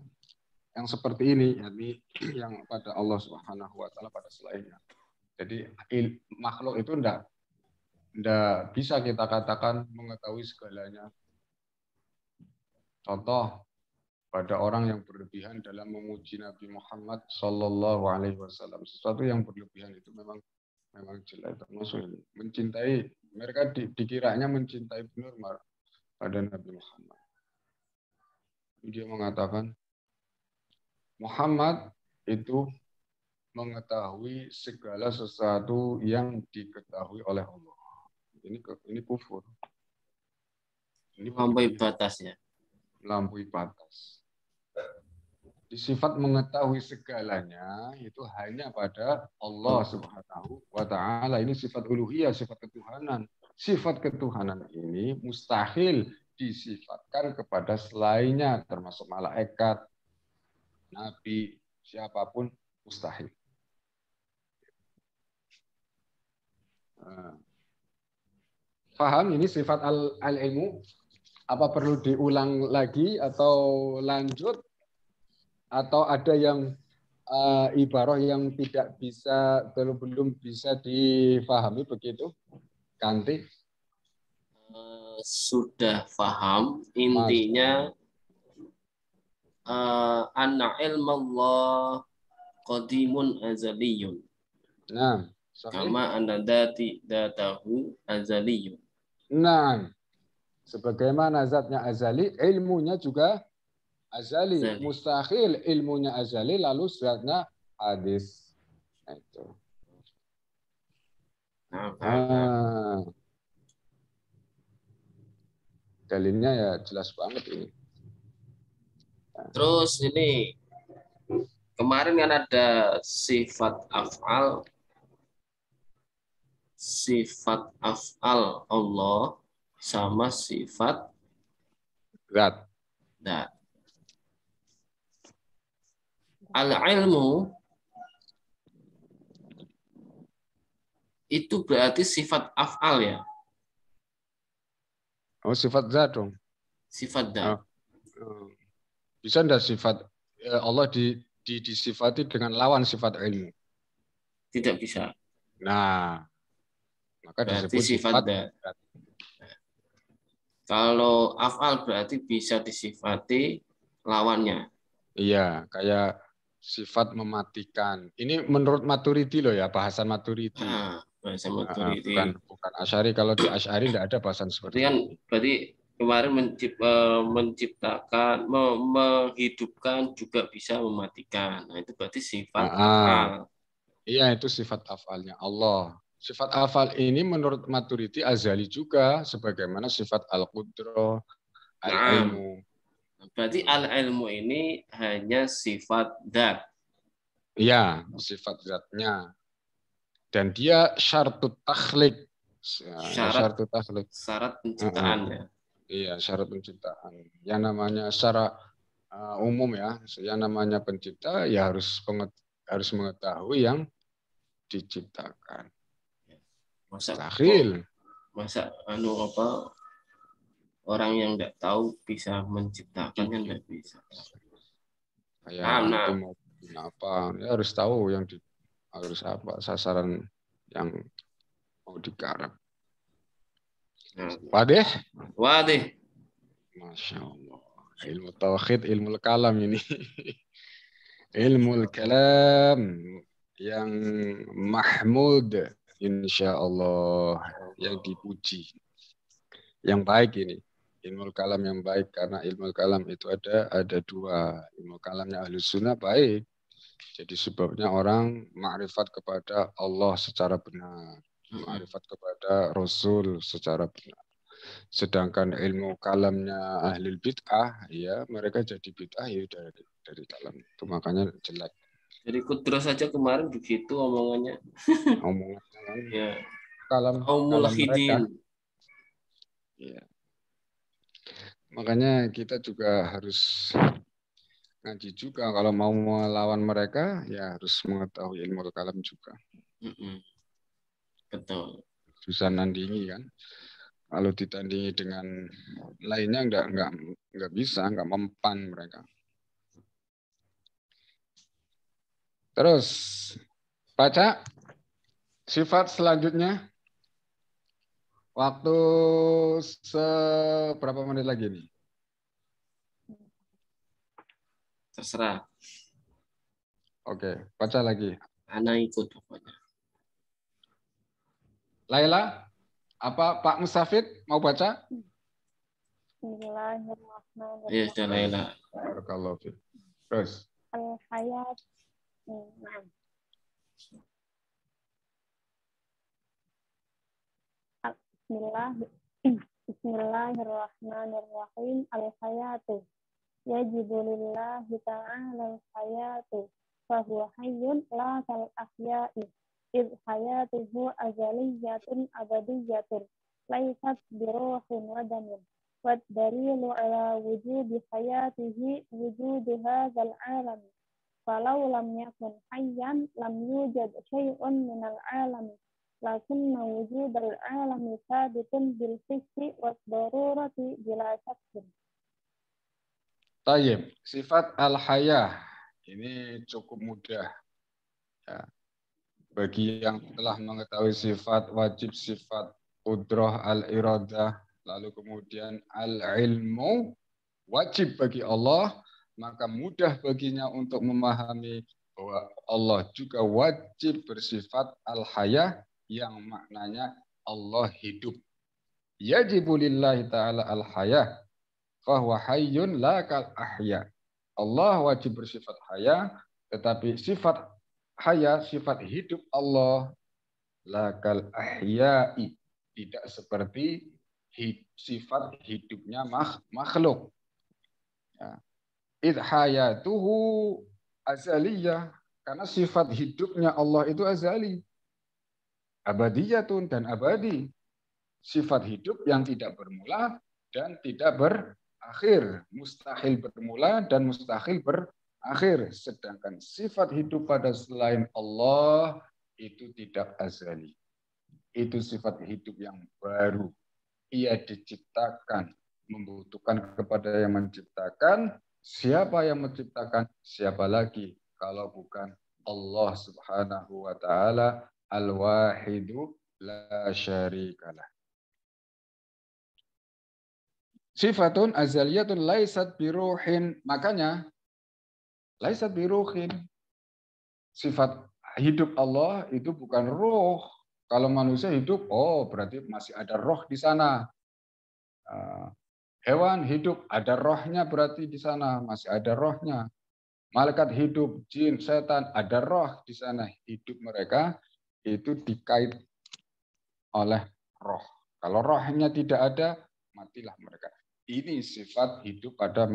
yang seperti ini, yakni yang pada Allah Subhanahu wa taala pada selainnya. Jadi makhluk itu tidak bisa kita katakan mengetahui segalanya. Contoh, pada orang yang berlebihan dalam memuji Nabi Muhammad Sallallahu Alaihi Wasallam, sesuatu yang berlebihan itu memang jelek, termasuk mencintai, mereka dikiranya mencintai benar pada Nabi Muhammad. Dia mengatakan Muhammad itu mengetahui segala sesuatu yang diketahui oleh Allah. Ini kufur. Ini melampaui batas ya. Melampaui batas. Di sifat mengetahui segalanya itu hanya pada Allah Subhanahu wa taala. Ini sifat uluhiyah, sifat ketuhanan. Sifat ketuhanan ini mustahil disifatkan kepada selainnya, termasuk malaikat, nabi, siapapun mustahil. Paham ini sifat al-ilmu? Apa perlu diulang lagi atau lanjut? Atau ada yang ibarah yang tidak bisa, belum bisa difahami begitu? Kanti? Sudah paham. Intinya anna ilmallah qadimun azaliyun. Nah, kama anna datahu azaliyun. Nah, sebagaimana zatnya azali, ilmunya juga azali. Mustahil ilmunya azali lalu zatnya hadis. Itu. Dalilnya ya jelas banget ini. Terus ini kemarin kan ada sifat af'al Allah sama sifat zat. Al-ilmu itu berarti sifat af'al ya? Oh, sifat zat dong. Sifat zat. Bisa enggak sifat Allah disifati dengan lawan sifat ilmu? Tidak bisa. Nah, maka berarti disebut sifat zat. Kalau af'al berarti bisa disifati lawannya. Iya, kayak sifat mematikan. Ini menurut Maturidi loh ya, bahasan Maturidi. bahasa Maturidi. Bukan Asy'ari. Kalau di Asy'ari tidak ada bahasan seperti ini. Berarti kemarin menciptakan, menghidupkan juga bisa mematikan. Nah, itu berarti sifat afal. Iya, itu sifat afalnya Allah. Sifat afal ini menurut Maturidi azali juga, sebagaimana sifat al-qudrah, al-ilmu. Berarti al-ilmu ini hanya sifat zat. Iya, sifat zatnya. Dan dia syartut takhlik. Syarat penciptaan ya. Iya, syarat penciptaan. Yang namanya secara umum ya, yang namanya pencipta ya harus mengetahui yang diciptakan. Masa orang yang tidak tahu bisa menciptakan kan tidak bisa. Kayak antum mau bikin apa, ya harus tahu harus apa sasaran yang mau digarap. Wadih. Masya Allah. Ilmu tauhid, ilmu kalam ini. Ilmu kalam yang mahmud, insya Allah, yang dipuji. Yang baik ini. Ilmu kalam yang baik, karena ilmu kalam itu ada dua. Ilmu kalamnya Ahlus Sunnah baik. Jadi sebabnya orang ma'rifat kepada Allah secara benar. Ma'rifat kepada Rasul secara benar. Sedangkan ilmu kalamnya ahlul bid'ah, ya mereka jadi bid'ah ya dari kalam itu, makanya jelek. Jadi kudrah saja kemarin begitu omongannya. Ya. Kalam mereka. Ya. Makanya kita juga harus ngaji juga, kalau mau melawan mereka ya harus mengetahui ilmu kalam juga. Betul. Susah nandingi kan. Kalau ditandingi dengan lainnya nggak bisa, nggak mempan mereka. Terus baca sifat selanjutnya. Waktu seberapa menit lagi nih? Terserah. Oke, baca lagi. Ana ikut pokoknya. Laila, apa Pak Mustafid mau baca? Bismillahirrahmanirrahim. Iya, sudah Laila. Barakallahu fiik. Terus. Al-hayat. Bismillahirrahmanirrahim. Al-hayatu. Yajibu lillahi ta'ala al-hayatu. Fahuwa hayyun la kal ahya'i. Idh hayatuhu azaliyatun abadiyatun. Laysat biruhin wa damin. Wad-dalilu ala wujudi hayatihi wujudu hadzal alami. Falau lam yakun hayyan lam yujad syai'un minal alami. Lakinna wujudal alami sabitun bil hissi was darurati bila syakkin. Tayyib, sifat al-hayah ini cukup mudah. Ya. Bagi yang telah mengetahui sifat wajib, sifat qudrah, al-iradah, lalu kemudian al-ilmu wajib bagi Allah, maka mudah baginya untuk memahami bahwa Allah juga wajib bersifat al-hayah yang maknanya Allah hidup. Yajibu lillahi ta'ala al-hayah fahuwa hayyun la kal ahya. Allah wajib bersifat haya, tetapi sifat haya, sifat hidup Allah la kal ahya'i, tidak seperti sifat hidupnya makhluk. Ya. Idh hayatuhu azaliyah, karena sifat hidupnya Allah itu azali. Abadiyatun, dan abadi. Sifat hidup yang tidak bermula dan tidak berakhir. Mustahil bermula dan mustahil berakhir. Sedangkan sifat hidup pada selain Allah itu tidak azali. Itu sifat hidup yang baru. Ia diciptakan, membutuhkan kepada yang menciptakan. Siapa yang menciptakan? Siapa lagi kalau bukan Allah Subhanahu wa taala al-wahidu la syarikalah. Sifatun azaliyatun laisat biruhin. Makanya laisat biruhin. Sifat hidup Allah itu bukan ruh. Kalau manusia hidup, oh berarti masih ada roh di sana. Hewan hidup, ada rohnya berarti di sana, masih ada rohnya. Malaikat hidup, jin, setan, ada roh di sana. Hidup mereka itu dikait oleh roh. Kalau rohnya tidak ada, matilah mereka. Ini sifat hidup pada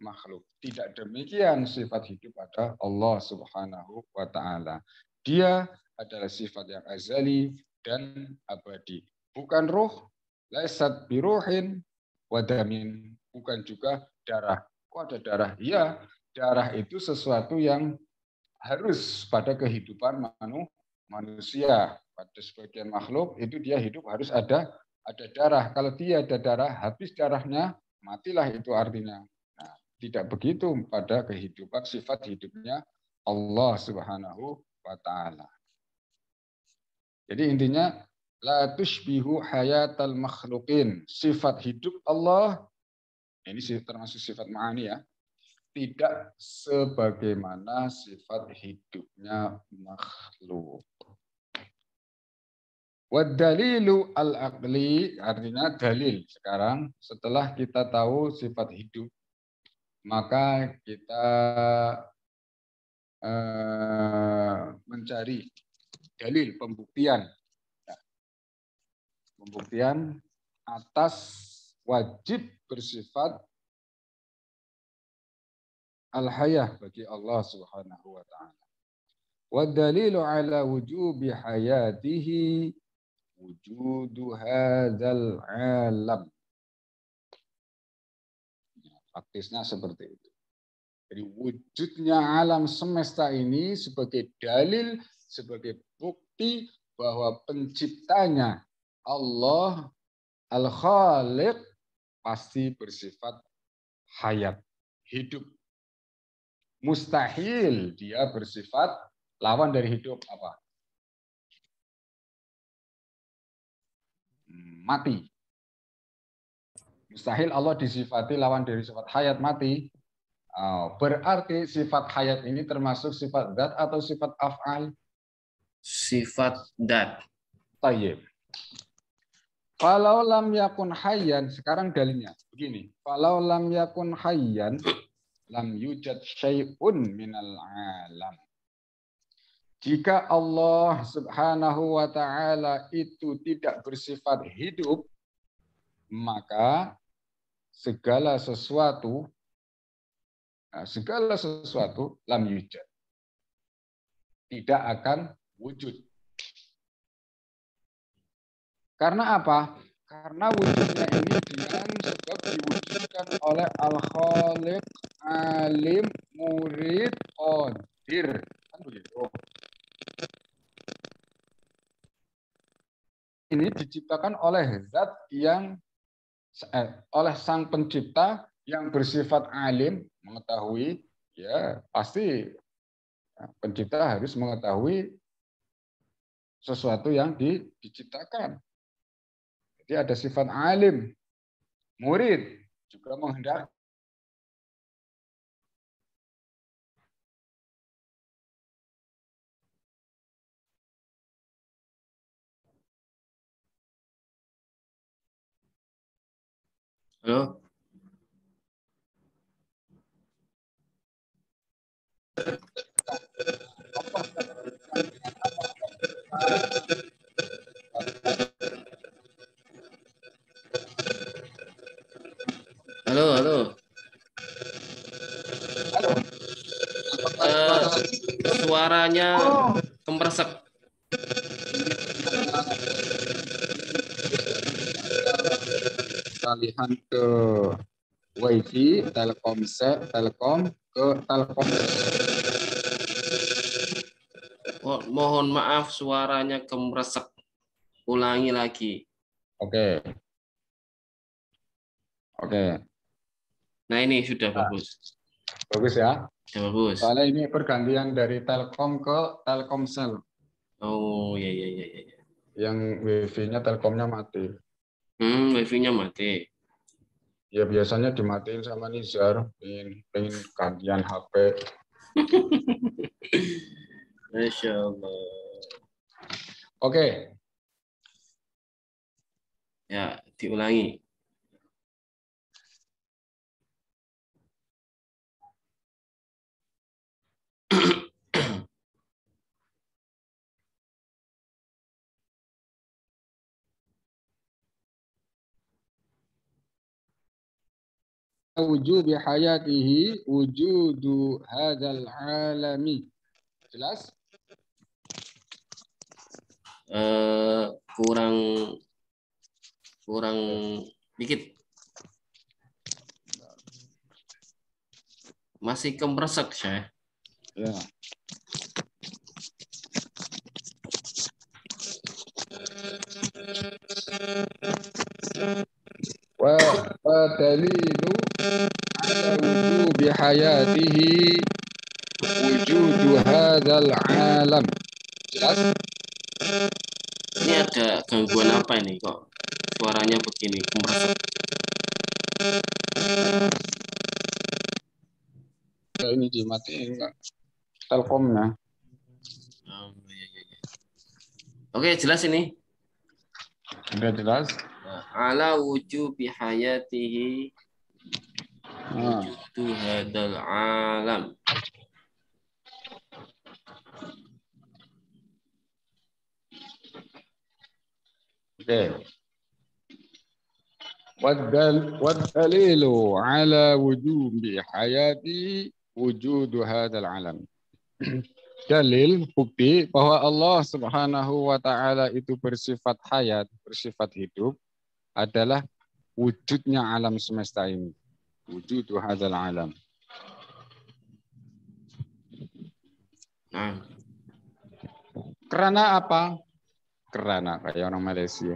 makhluk. Tidak demikian sifat hidup pada Allah Subhanahu wa Ta'ala. Dia adalah sifat yang azali dan abadi. Bukan ruh, laisat biruhin wadamin, bukan juga darah. Kok ada darah? Iya, darah itu sesuatu yang harus pada kehidupan manusia. Pada sebagian makhluk itu dia hidup harus ada darah. Kalau dia ada darah, habis darahnya, matilah itu artinya. Nah, tidak begitu pada kehidupan sifat hidupnya Allah Subhanahu wa Ta'ala. Jadi intinya la tushbihu hayatal makhluqin. Sifat hidup Allah ini termasuk sifat ma'ani ya. Tidak sebagaimana sifat hidupnya makhluk. Wadalilu al-aqli artinya dalil. Sekarang setelah kita tahu sifat hidup, maka kita mencari dalil pembuktian. Pembuktian atas wajib bersifat al-hayah bagi Allah Subhanahu wa Ta'ala. Wa dalilu ala wujubi hayatihi wujudu hadzal alam. Faktisnya seperti itu. Jadi wujudnya alam semesta ini sebagai dalil, sebagai bukti bahwa penciptanya Allah Al-Khaliq pasti bersifat hayat, hidup. Mustahil dia bersifat lawan dari hidup apa? Mati. Mustahil Allah disifati lawan dari sifat hayat mati. Berarti sifat hayat ini termasuk sifat zat atau sifat af'al? Sifat zat. Tayyib. Falau lam yakun hayyan, sekarang dalilnya begini. Falau lam yakun hayyan lam yujad syai'un minal alam. Jika Allah Subhanahu wa Ta'ala itu tidak bersifat hidup, maka segala sesuatu lam yujad, tidak akan wujud. Karena apa? Karena wujudnya ini dengan sebab diwujudkan oleh Al-Khaliq, Alim, Murid, Qadir. Kan begitu. Ini diciptakan oleh zat yang oleh sang pencipta yang bersifat alim, mengetahui, ya pasti pencipta harus mengetahui sesuatu yang diciptakan. Jadi ada sifat alim, murid juga menghendaki. Halo? Halo. Suaranya kemresek. Alihan ke WiFi, Telkom ke Telkom. Oh, mohon maaf suaranya kemresek. Ulangi lagi. Oke. Nah ini sudah bagus. Bagus ya. Sudah bagus. Soalnya ini pergantian dari Telkom ke Telkomsel. Oh ya. Yang WiFi-nya Telkomnya mati. Wifi-nya mati. Ya biasanya dimatiin sama Nizar, pengen gantian HP. Masya Allah. Oke, Ya, diulangi. Wujubi hayatihi wujudu hadzal alami. Jelas? Kurang dikit. Masih kemresek saya. Ya. Wa dalilu ala wujubi hayatihi wujudu hadzal alam. Jelas? Ini ada gangguan apa ini kok suaranya begini kemresek? Ini dimatiin enggak? Telkomnya. Oh, iya, iya. Oke, jelas ini. Sudah jelas? Ala wujubi hayatihi Nah. wujudu hadzal alam. Oke. Wadalilu ala wujubi hayati wujudu hadzal alam. Dalil, bukti bahwa Allah Subhanahu wa taala itu bersifat hayat, bersifat hidup adalah wujudnya alam semesta ini. Wujudu hadzal alam. Nah, Karena apa? Karena kayak orang Malaysia.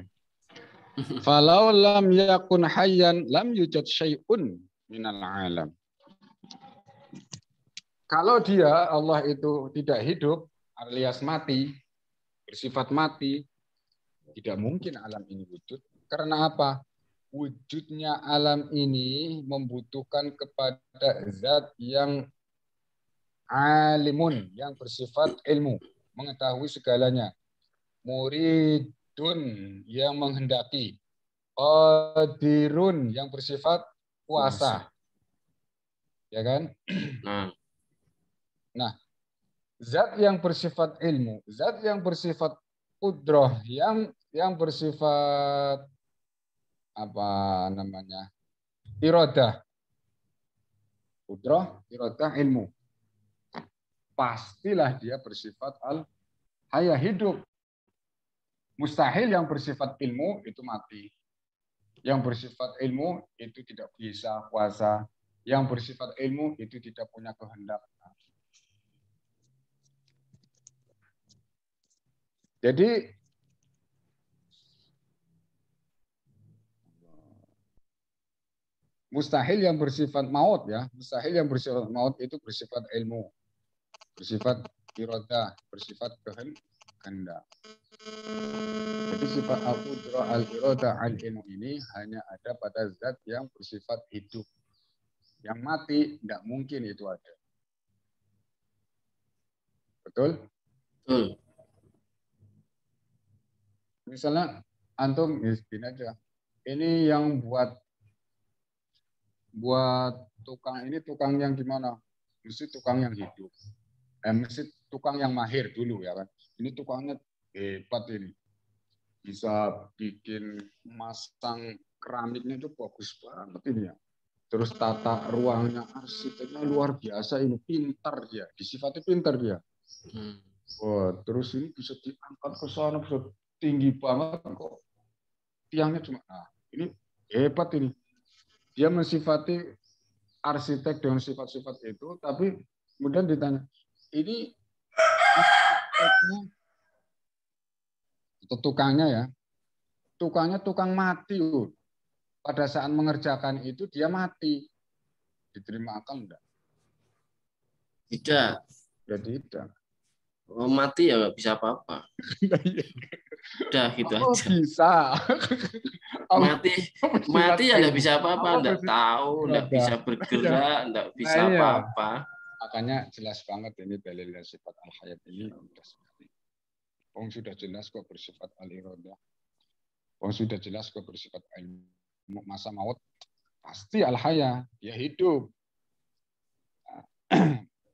Falau lam yakun hayyan lam yujad syai'un minal alam. Kalau dia Allah itu tidak hidup alias mati, bersifat mati, tidak mungkin alam ini wujud. Karena apa? Wujudnya alam ini membutuhkan kepada zat yang alimun, yang bersifat ilmu, mengetahui segalanya. Muridun, yang menghendaki. Qadirun, yang bersifat kuasa. Ya kan? Nah, zat yang bersifat ilmu, zat yang bersifat qudrah, yang bersifat apa namanya? Iradah. Qudrah, iradah, ilmu. Pastilah dia bersifat al-hayah, hidup. Mustahil yang bersifat ilmu itu mati. Yang bersifat ilmu itu tidak bisa kuasa. Yang bersifat ilmu itu tidak punya kehendak. Jadi mustahil yang bersifat maut ya, mustahil yang bersifat maut itu bersifat ilmu, bersifat iradah, bersifat kehendak. Jadi sifat al-qudrah, al-iradah, al-ilmu ini hanya ada pada zat yang bersifat hidup. Yang mati tidak mungkin itu ada. Betul? betul. Misalnya antum miskin aja. Ini yang buat tukang ini, tukang yang gimana? Mesti tukang yang hidup. Mesti tukang yang mahir dulu ya kan. Ini tukangnya hebat ini. Bisa bikin masang keramiknya itu bagus banget ini ya. Terus tata ruangnya, arsiteknya luar biasa ini, pintar dia. Disifati pintar dia. Wah, terus ini bisa diangkat ke sana, bisa tinggi banget kok. Tiangnya cuma, nah ini hebat ini. Dia mensifati arsitek dengan sifat-sifat itu, tapi kemudian ditanya, ini arsiteknya, atau tukangnya ya, tukangnya tukang mati. Pada saat mengerjakan itu dia mati. Diterima akal enggak? Tidak. Ya tidak. Oh, mati ya nggak bisa apa-apa. Udah gitu aja. Bisa. Mati ya nggak bisa apa-apa, nggak tahu, nggak bisa bergerak, nggak bisa apa-apa. Makanya jelas banget ini dalil sifat al-hayat ini sudah jelas kok bersifat al-iradah. Oh, sudah jelas kok bersifat ilmu. Masa maut pasti al-haya, dia hidup.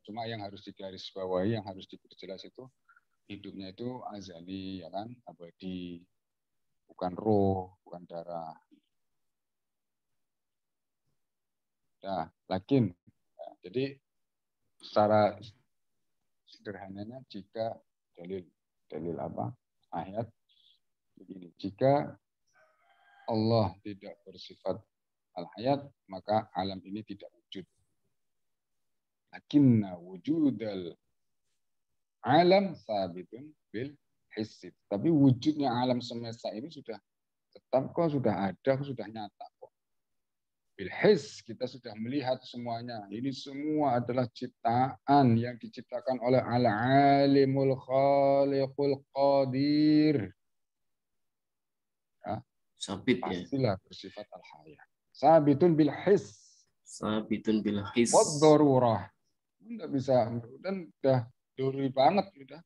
Cuma yang harus digarisbawahi, yang harus diperjelas itu hidupnya itu azali, ya kan, abadi, bukan roh, bukan darah. Nah, lakin, nah, jadi secara sederhananya jika dalil apa ayat begini, jika Allah tidak bersifat al-hayat, maka alam ini tidak wujud. Lakinna wujudal alam sabitun bil hissi. Tapi wujudnya alam semesta ini sudah tetap kok, sudah ada, sudah nyata kok. Bil hiss, kita sudah melihat semuanya. Ini semua adalah ciptaan yang diciptakan oleh al-alimul khaliqul qadir. Ya, Sabit ya. pastilah bersifat al-hayat. Sabitun bil hiss. Sabitun bil his. Wad darurah. Enggak bisa, dan udah doruri banget udah.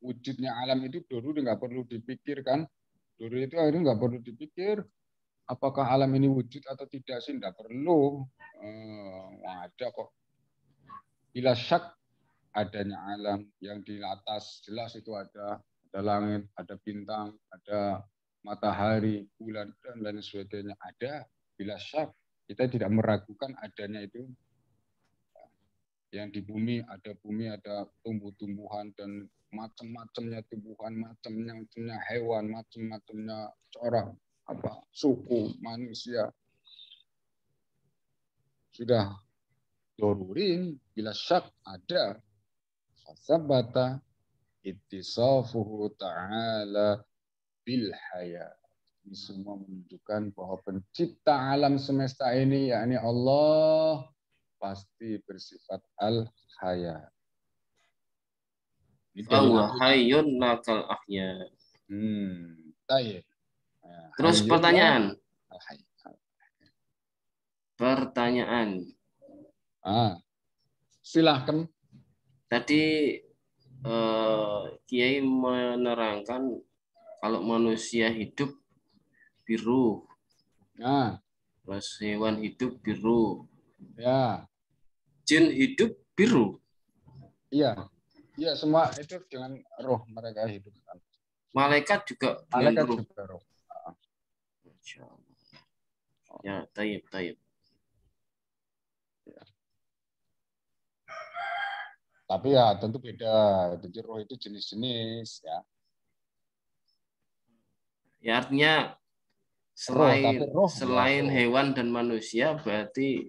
Wujudnya alam itu doruri, nggak perlu dipikirkan. Doruri itu akhirnya nggak perlu dipikir apakah alam ini wujud atau tidak sih, nggak perlu. Ada kok. Bila syak adanya alam yang di atas jelas itu ada langit, ada bintang, ada matahari, bulan dan lain sebagainya, ada. Bila syak kita tidak meragukan adanya itu. Yang di bumi, ada tumbuh-tumbuhan dan macam-macamnya tumbuhan, macam-macamnya hewan, macam-macamnya corak, suku manusia. Sudah doruri, bila syak ada, fasabata ittisafuhu ta'ala bil haya. Ini semua menunjukkan bahwa pencipta alam semesta ini, yakni Allah, pasti bersifat al-haya. Fahuwa hayyun lakal ahya. Tayyib. Terus pertanyaan. Al-hayy. Pertanyaan. Silahkan. Tadi Kiai menerangkan kalau manusia hidup biru, terus hewan hidup biru, ya, jin hidup biru. Iya, iya, semua itu dengan roh mereka hidup. Malaikat juga Malaikat roh. juga roh. Ya, tayyib. Ya. Tapi ya tentu beda. Jadi roh itu jenis-jenis ya. Ya artinya selain roh. Hewan dan manusia berarti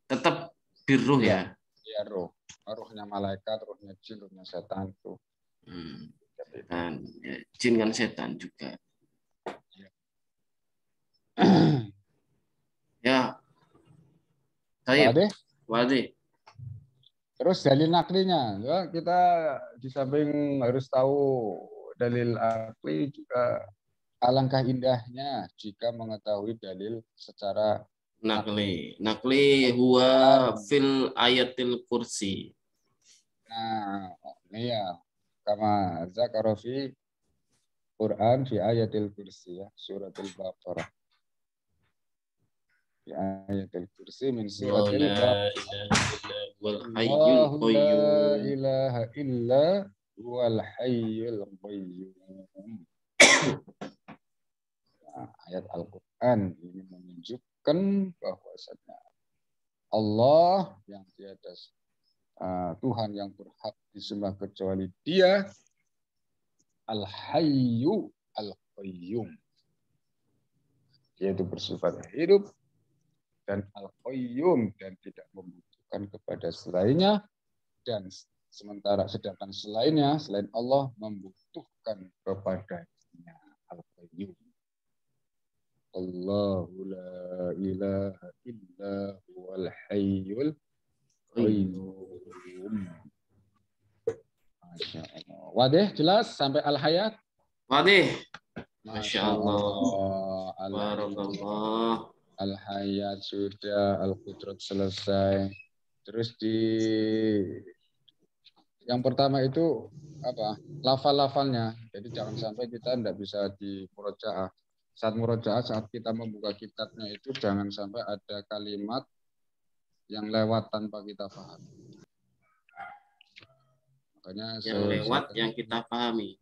tetap biru ya. Iya, roh. Rohnya malaikat, rohnya jin, rohnya setan itu. Dan ya, jin kan setan juga. Ya. Tayyib. Wadi. Terus dalil naklinya, ya, kita di samping harus tahu dalil akli juga alangkah indahnya jika mengetahui dalil secara nakli. Nakli huwa fil ayatil kursi. Nah, ini ya, kama zakara fi Quran fi ayatil kursi ya, suratul Baqarah. Fi ayatil kursi min suratil Baqarah. Allahu la ilaha illa huwal hayyul qayyum. Nah, ayat Al-Quran ini menunjukkan bahwasanya Allah yang tiada Tuhan yang berhak disembah kecuali Dia, Al-Hayyu Al-Qayyum. Dia itu bersifat hidup dan Al-Qayyum dan tidak membutuhkan kepada selainnya, dan sedangkan selainnya, selain Allah, membutuhkan kepadanya. Al-Qayyum. Allahu la ilaha illa huwal hayyul qayyum. Masya Allah. Wadih, jelas sampai al-hayat? Wadih. Masya Allah. Barakallah. Al-hayat sudah, al-qudrat selesai. Terus Yang pertama itu apa? Lafal-lafalnya. Jadi jangan sampai kita tidak bisa di murojaah. Saat murojaah, saat kita membuka kitabnya itu jangan sampai ada kalimat yang lewat tanpa kita paham. Makanya yang lewat yang kita pahami.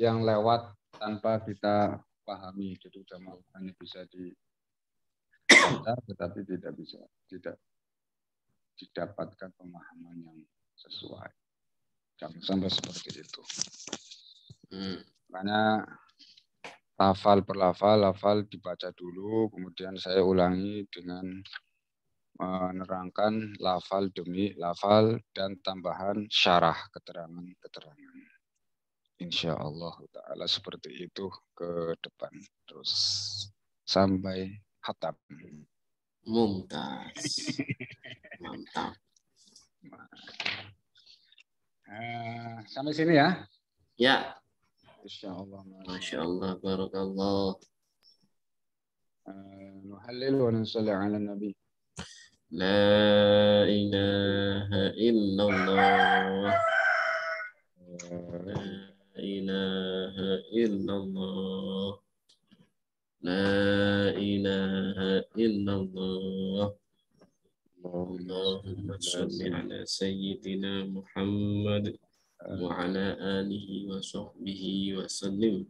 Yang lewat tanpa kita pahami. Jadi hanya bisa dibaca, tetapi tidak didapatkan pemahaman yang sesuai. Jangan sampai seperti itu. Makanya lafal per lafal dibaca dulu, kemudian saya ulangi dengan menerangkan lafal demi lafal dan tambahan syarah keterangan-keterangan. Insya Allah Ta'ala seperti itu ke depan. Terus sampai khatam. Mumtaz. Mantap. Sampai sini ya. Ya. Insya Allah. Masya Allah. Barakallah. Nuhallil wa nusalli ala nabi. La ilaha illallah. La ilaha illallah. La ilaha illallah. Allahumma salli ala sayyidina Muhammad wa ala alihi wa sahbihi wa sallim.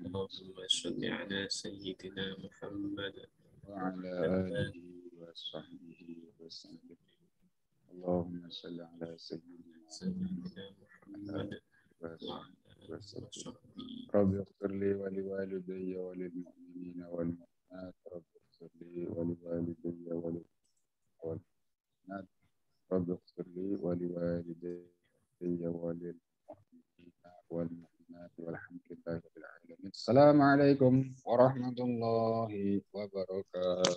Allahumma salli ala sayyidina Muhammad wa ala alihi wa sahbihi wa sallim. Allahumma salli ala sayyidina Muhammad wa ala alihi. Rabbi ighfir li wa li walidayya wa lil mu'minina wal mu'minat. Rabbi ighfir li wa li walidayya wa lil mu'minat. Rabbi ighfir li wa li walidayya wa lil mu'minina wal mu'minat. Walhamdulillahi rabbil alamin. Assalamualaikum warahmatullahi wabarakatuh.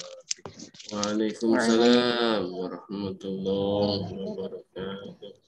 Waalaikumsalam warahmatullahi wabarakatuh.